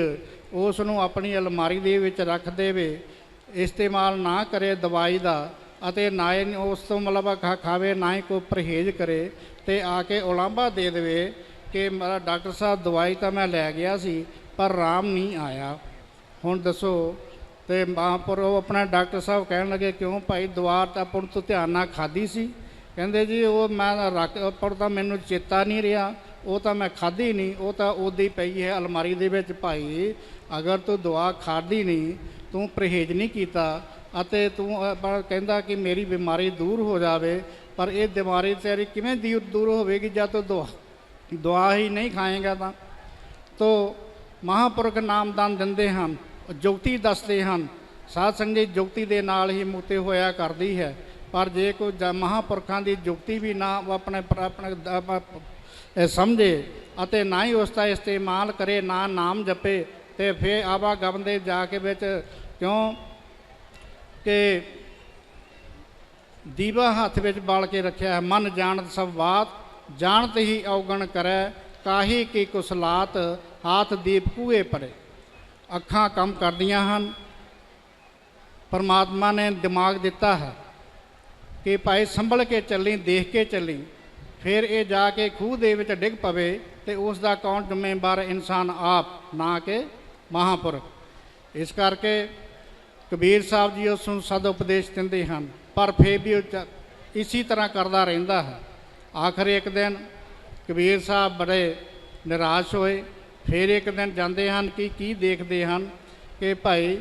ਉਸ ਨੂੰ ਆਪਣੀ ਅਲਮਾਰੀ ਦੇ ਵਿੱਚ ਰੱਖ ਦੇਵੇ, ਇਸਤੇਮਾਲ ਨਾ ਕਰੇ ਦਵਾਈ ਦਾ, ਅਤੇ ਨਾ ਹੀ ਉਸ ਤੋਂ ਮਤਲਬ ਖਾਵੇ, ਨਾ ਹੀ ਕੋਈ ਪਰਹੇਜ਼ ਕਰੇ, ਤੇ ਆ ਕੇ ਉਲਾਂਭਾ ਦੇ ਦੇਵੇ ਕਿ ਮੇਰਾ ਡਾਕਟਰ ਸਾਹਿਬ ਦਵਾਈ ਤਾਂ ਮੈਂ ਲੈ ਗਿਆ ਸੀ ਪਰ ਆਰਾਮ ਨਹੀਂ ਆਇਆ, ਹੁਣ ਦੱਸੋ। ਤੇ ਪਰ ਉਹ ਆਪਣਾ ਡਾਕਟਰ ਸਾਹਿਬ ਕਹਿਣ ਲੱਗੇ ਕਿਉਂ ਭਾਈ ਦਵਾ ਤਾਂ ਆਪਾਂ ਤੂੰ ਧਿਆਨ ਨਾਲ ਖਾਧੀ ਸੀ? ਕਹਿੰਦੇ ਜੀ ਉਹ ਮੈਂ ਪਰ ਤਾਂ ਮੈਨੂੰ ਚੇਤਾ ਨਹੀਂ ਰਿਹਾ, ਉਹ ਤਾਂ ਮੈਂ ਖਾਧੀ ਨਹੀਂ, ਉਹ ਤਾਂ ਉੱਦਾਂ ਹੀ ਪਈ ਹੈ ਅਲਮਾਰੀ ਦੇ ਵਿੱਚ। ਭਾਈ ਅਗਰ ਤੂੰ ਦਵਾ ਖਾਧੀ ਨਹੀਂ, ਤੂੰ ਪਰਹੇਜ਼ ਨਹੀਂ ਕੀਤਾ, ਅਤੇ ਤੂੰ ਕਹਿੰਦਾ ਕਿ ਮੇਰੀ ਬਿਮਾਰੀ ਦੂਰ ਹੋ ਜਾਵੇ, ਪਰ ਇਹ ਬਿਮਾਰੀ ਤੇਰੀ ਕਿਵੇਂ ਦੂਰ ਹੋਵੇਗੀ ਜਦ ਤੂੰ ਦਵਾ ਹੀ ਨਹੀਂ ਖਾਏਗਾ। ਤਾਂ ਮਹਾਂਪੁਰਖ ਨਾਮਦਾਨ ਦਿੰਦੇ ਹਨ, ਜੁਗਤੀ ਦੱਸਦੇ ਹਨ। ਸਾਧ ਸੰਗਤ ਜੀ ਜੁਗਤੀ ਦੇ ਨਾਲ ਹੀ ਮੁਕਤੀ ਹੋਇਆ ਕਰਦੀ ਹੈ, ਪਰ ਜੇ ਕੋਈ ਮਹਾਂਪੁਰਖਾਂ ਦੀ ਜੁਗਤੀ ਵੀ ਨਾ ਆਪਣੇ ਸਮਝੇ ਅਤੇ ਨਾ ਹੀ ਉਸ ਦਾ ਇਸਤੇਮਾਲ ਕਰੇ, ਨਾ ਨਾਮ ਜਪੇ, ਤੇ ਫਿਰ ਆਵਾਗਮਨ ਦੇ ਜਾ ਕੇ ਵਿੱਚ ਕਿਉਂ ਕਿ ਦੀਵਾ ਹੱਥ ਵਿੱਚ ਬਾਲ ਕੇ ਰੱਖਿਆ ਹੈ। ਮਨ ਜਾਣਤ ਸਭ ਬਾਤ, ਜਾਣਤ ਹੀ ਔਗਣ ਕਰੈ, ਕਾਹੀ ਕੀ ਕੁਸਲਾਤ, ਹਾਥ ਦੀਪ ਕੂਏ ਪਰੇ। ਅੱਖਾਂ ਕੰਮ ਕਰਦੀਆਂ ਹਨ, ਪਰਮਾਤਮਾ ਨੇ ਦਿਮਾਗ ਦਿੱਤਾ ਹੈ ਕਿ ਭਾਈ ਸੰਭਲ ਕੇ ਚੱਲੀ, ਦੇਖ ਕੇ ਚੱਲੀ, ਫਿਰ ਇਹ ਜਾ ਕੇ ਖੂਹ ਦੇ ਵਿੱਚ ਡਿੱਗ ਪਵੇ ਤੇ ਉਸ ਦਾ ਕੌਣ ਜ਼ਿੰਮੇਵਾਰ? ਇਨਸਾਨ ਆਪ, ਨਾ ਕਿ ਮਹਾਂਪੁਰਖ। ਇਸ ਕਰਕੇ ਕਬੀਰ ਸਾਹਿਬ ਜੀ ਉਸ ਨੂੰ ਸਦ ਉਪਦੇਸ਼ ਦਿੰਦੇ ਹਨ, ਪਰ ਫਿਰ ਵੀ ਉਹ ਇਸੀ ਤਰ੍ਹਾਂ ਕਰਦਾ ਰਹਿੰਦਾ ਹੈ। ਆਖਰ ਇੱਕ ਦਿਨ ਕਬੀਰ ਸਾਹਿਬ ਬੜੇ ਨਿਰਾਸ਼ ਹੋਏ। ਫਿਰ ਇੱਕ ਦਿਨ ਜਾਂਦੇ ਹਨ ਕਿ ਕੀ ਦੇਖਦੇ ਹਨ ਕਿ ਭਾਈ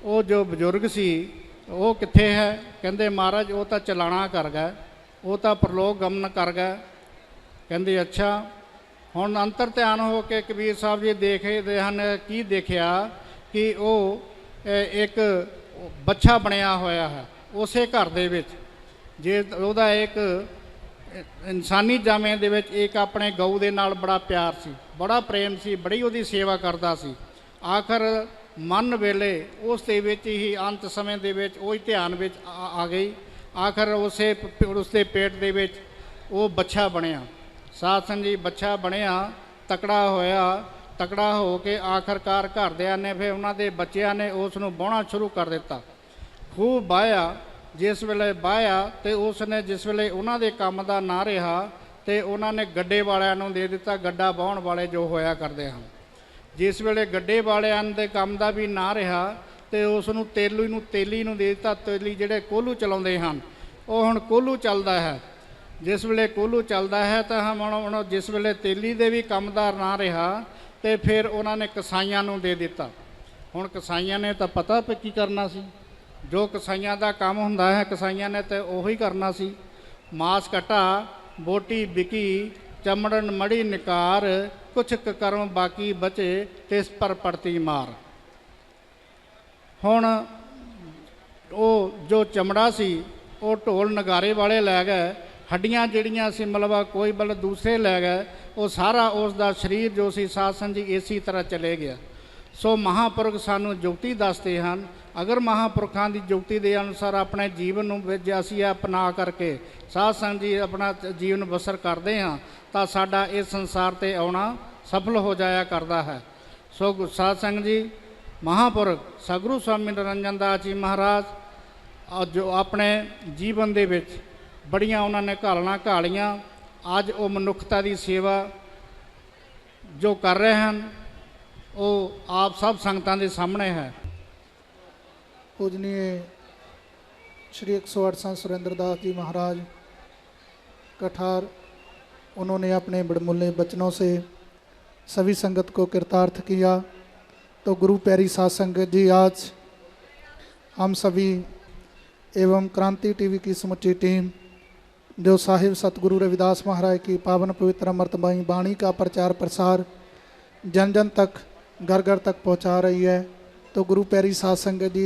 ਉਹ ਜੋ ਬਜ਼ੁਰਗ ਸੀ ਉਹ ਕਿੱਥੇ ਹੈ? ਕਹਿੰਦੇ ਮਹਾਰਾਜ ਉਹ ਤਾਂ ਚਲਾਣਾ ਕਰ ਗਿਆ, ਉਹ ਤਾਂ ਪ੍ਰਲੋਕ ਗਮਨ ਕਰ ਗਿਆ। ਕਹਿੰਦੇ ਅੱਛਾ। ਹੁਣ ਅੰਤਰ ਧਿਆਨ ਹੋ ਕੇ ਕਬੀਰ ਸਾਹਿਬ ਜੀ ਦੇਖਦੇ ਹਨ, ਕੀ ਦੇਖਿਆ ਕਿ ਉਹ ਇੱਕ ਬੱਚਾ ਬਣਿਆ ਹੋਇਆ ਹੈ ਉਸੇ ਘਰ ਦੇ ਵਿੱਚ। ਜੇ ਉਹਦਾ ਇੱਕ ਇਨਸਾਨੀ ਜਾਮੇ ਦੇ ਵਿੱਚ ਇੱਕ ਆਪਣੇ ਗਊ ਦੇ ਨਾਲ ਬੜਾ ਪਿਆਰ ਸੀ, ਬੜਾ ਪ੍ਰੇਮ ਸੀ, ਬੜੀ ਉਹਦੀ ਸੇਵਾ ਕਰਦਾ ਸੀ। ਆਖਰ ਮਨ ਵੇਲੇ ਉਸ ਦੇ ਵਿੱਚ ਹੀ ਅੰਤ ਸਮੇਂ ਦੇ ਵਿੱਚ ਉਹ ਧਿਆਨ ਵਿੱਚ ਆ ਗਈ। ਆਖਰ ਉਸਦੇ ਪੇਟ ਦੇ ਵਿੱਚ ਉਹ ਬੱਚਾ ਬਣਿਆ। ਸਾਧ ਸੰਗਤ ਜੀ, ਬੱਚਾ ਬਣਿਆ, ਤਕੜਾ ਹੋਇਆ। ਤਕੜਾ ਹੋ ਕੇ ਆਖਰਕਾਰ ਘਰਦਿਆਂ ਨੇ ਫਿਰ ਉਹਨਾਂ ਦੇ ਬੱਚਿਆਂ ਨੇ ਉਸ ਨੂੰ ਵਾਹੁਣਾ ਸ਼ੁਰੂ ਕਰ ਦਿੱਤਾ। ਖੂਬ ਵਾਹਿਆ। ਜਿਸ ਵੇਲੇ ਵਾਹਿਆ ਤੇ ਉਸ ਨੇ ਜਿਸ ਵੇਲੇ ਉਹਨਾਂ ਦੇ ਕੰਮ ਦਾ ਨਾ ਰਿਹਾ ਤੇ ਉਹਨਾਂ ਨੇ ਗੱਡੇ ਵਾਲਿਆਂ ਨੂੰ ਦੇ ਦਿੱਤਾ। ਗੱਡਾ ਵਾਹੁਣ ਵਾਲੇ ਜੋ ਹੋਇਆ ਕਰਦੇ ਹਨ, ਜਿਸ ਵੇਲੇ ਗੱਡੇ ਵਾਲਿਆਂ ਦੇ ਕੰਮ ਦਾ ਵੀ ਨਾ ਰਿਹਾ ਤੇ ਉਸ ਨੂੰ ਤੇਲੀ ਨੂੰ ਦੇ ਦਿੱਤਾ। ਤੇਲੀ ਜਿਹੜੇ ਕੋਹਲੂ ਚਲਾਉਂਦੇ ਹਨ, ਉਹ ਹੁਣ ਕੋਹਲੂ ਚੱਲਦਾ ਹੈ। ਜਿਸ ਵੇਲੇ ਕੋਹਲੂ ਚੱਲਦਾ ਹੈ ਤਾਂ ਹੁਣ ਜਿਸ ਵੇਲੇ ਤੇਲੀ ਦੇ ਵੀ ਕੰਮਦਾਰ ਨਾ ਰਿਹਾ ਤੇ ਫਿਰ ਉਹਨਾਂ ਨੇ ਕਸਾਈਆਂ ਨੂੰ ਦੇ ਦਿੱਤਾ। ਹੁਣ ਕਸਾਈਆਂ ਨੇ ਤਾਂ ਪਤਾ ਕੀ ਕਰਨਾ ਸੀ, ਜੋ ਕਸਾਈਆਂ ਦਾ ਕੰਮ ਹੁੰਦਾ ਹੈ ਕਸਾਈਆਂ ਨੇ ਤਾਂ ਉਹੀ ਕਰਨਾ ਸੀ। ਮਾਸ ਕਟਾ, ਬੋਟੀ ਵਿਕੀ, ਚਮੜਨ ਮੜੀ ਨਿਕਾਰ, ਕੁਛ ਕਰਮ ਬਾਕੀ ਬਚੇ, ਤਿਸ ਪਰ ਪੜਤੀ ਮਾਰ। ਹੁਣ ਉਹ ਜੋ ਚਮੜਾ ਸੀ ਉਹ ਢੋਲ ਨਗਾਰੇ ਵਾਲੇ ਲੈ ਗਏ, ਹੱਡੀਆਂ ਜਿਹੜੀਆਂ ਸੀ ਮਲਬਾ ਕੋਈ ਬਲ ਦੂਸਰੇ ਲੈ ਗਏ। ਉਹ ਸਾਰਾ ਉਸ ਦਾ ਸਰੀਰ ਜੋ ਸੀ ਸਾਧ ਸੰਗਤ ਜੀ ਇਸੇ ਤਰ੍ਹਾਂ ਚਲੇ ਗਿਆ। ਸੋ ਮਹਾਂਪੁਰਖ ਸਾਨੂੰ ਜੁਗਤੀ ਦੱਸਦੇ ਹਨ। ਅਗਰ ਮਹਾਂਪੁਰਖਾਂ ਦੀ ਜੁਗਤੀ ਦੇ ਅਨੁਸਾਰ ਆਪਣੇ ਜੀਵਨ ਨੂੰ ਵਿੱਚ ਅਸੀਂ ਅਪਣਾ ਕਰਕੇ ਸਾਧ ਸੰਗਤ ਜੀ ਆਪਣਾ ਜੀਵਨ ਬਸਰ ਕਰਦੇ ਹਾਂ ਤਾਂ ਸਾਡਾ ਇਸ ਸੰਸਾਰ 'ਤੇ ਆਉਣਾ ਸਫਲ ਹੋ ਜਾਇਆ ਕਰਦਾ ਹੈ। ਸੋ ਸਾਧ ਸੰਗਤ ਜੀ, ਮਹਾਂਪੁਰਖ ਸਤਿਗੁਰੂ ਸਵਾਮੀ ਨਿਰੰਜਨ ਦਾਸ ਜੀ ਮਹਾਰਾਜ ਜੋ ਆਪਣੇ ਜੀਵਨ ਦੇ ਵਿੱਚ ਬੜੀਆਂ ਉਹਨਾਂ ਨੇ ਘਾਲਣਾ ਘਾਲੀਆਂ। ਅੱਜ ਉਹ ਮਨੁੱਖਤਾ ਦੀ ਸੇਵਾ ਜੋ ਕਰ ਰਹੇ ਹਨ ਉਹ ਆਪ ਸਭ ਸੰਗਤਾਂ ਦੇ ਸਾਹਮਣੇ है। पूजनीय श्री 108 संत सुरेंद्र दास जी महाराज कठार, उन्होंने अपने बड़मुल्ले बचनों से सभी संगत को कृतार्थ किया। तो गुरु प्यारी साध संगत जी, आज हम सभी एवं क्रांति टीवी की समूची टीम जो साहिब सतगुरु रविदास महाराज की पावन पवित्र अमृतमयी वाणी का प्रचार प्रसार जन जन तक, घर घर तक पहुंचा रही है, तो गुरु प्यारी साध संगत जी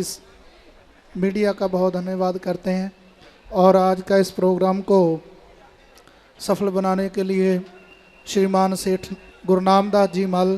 मीडिया का बहुत धन्यवाद करते हैं। और आज का इस प्रोग्राम को सफल बनाने के लिए श्रीमान सेठ गुरनाम दास जी मल,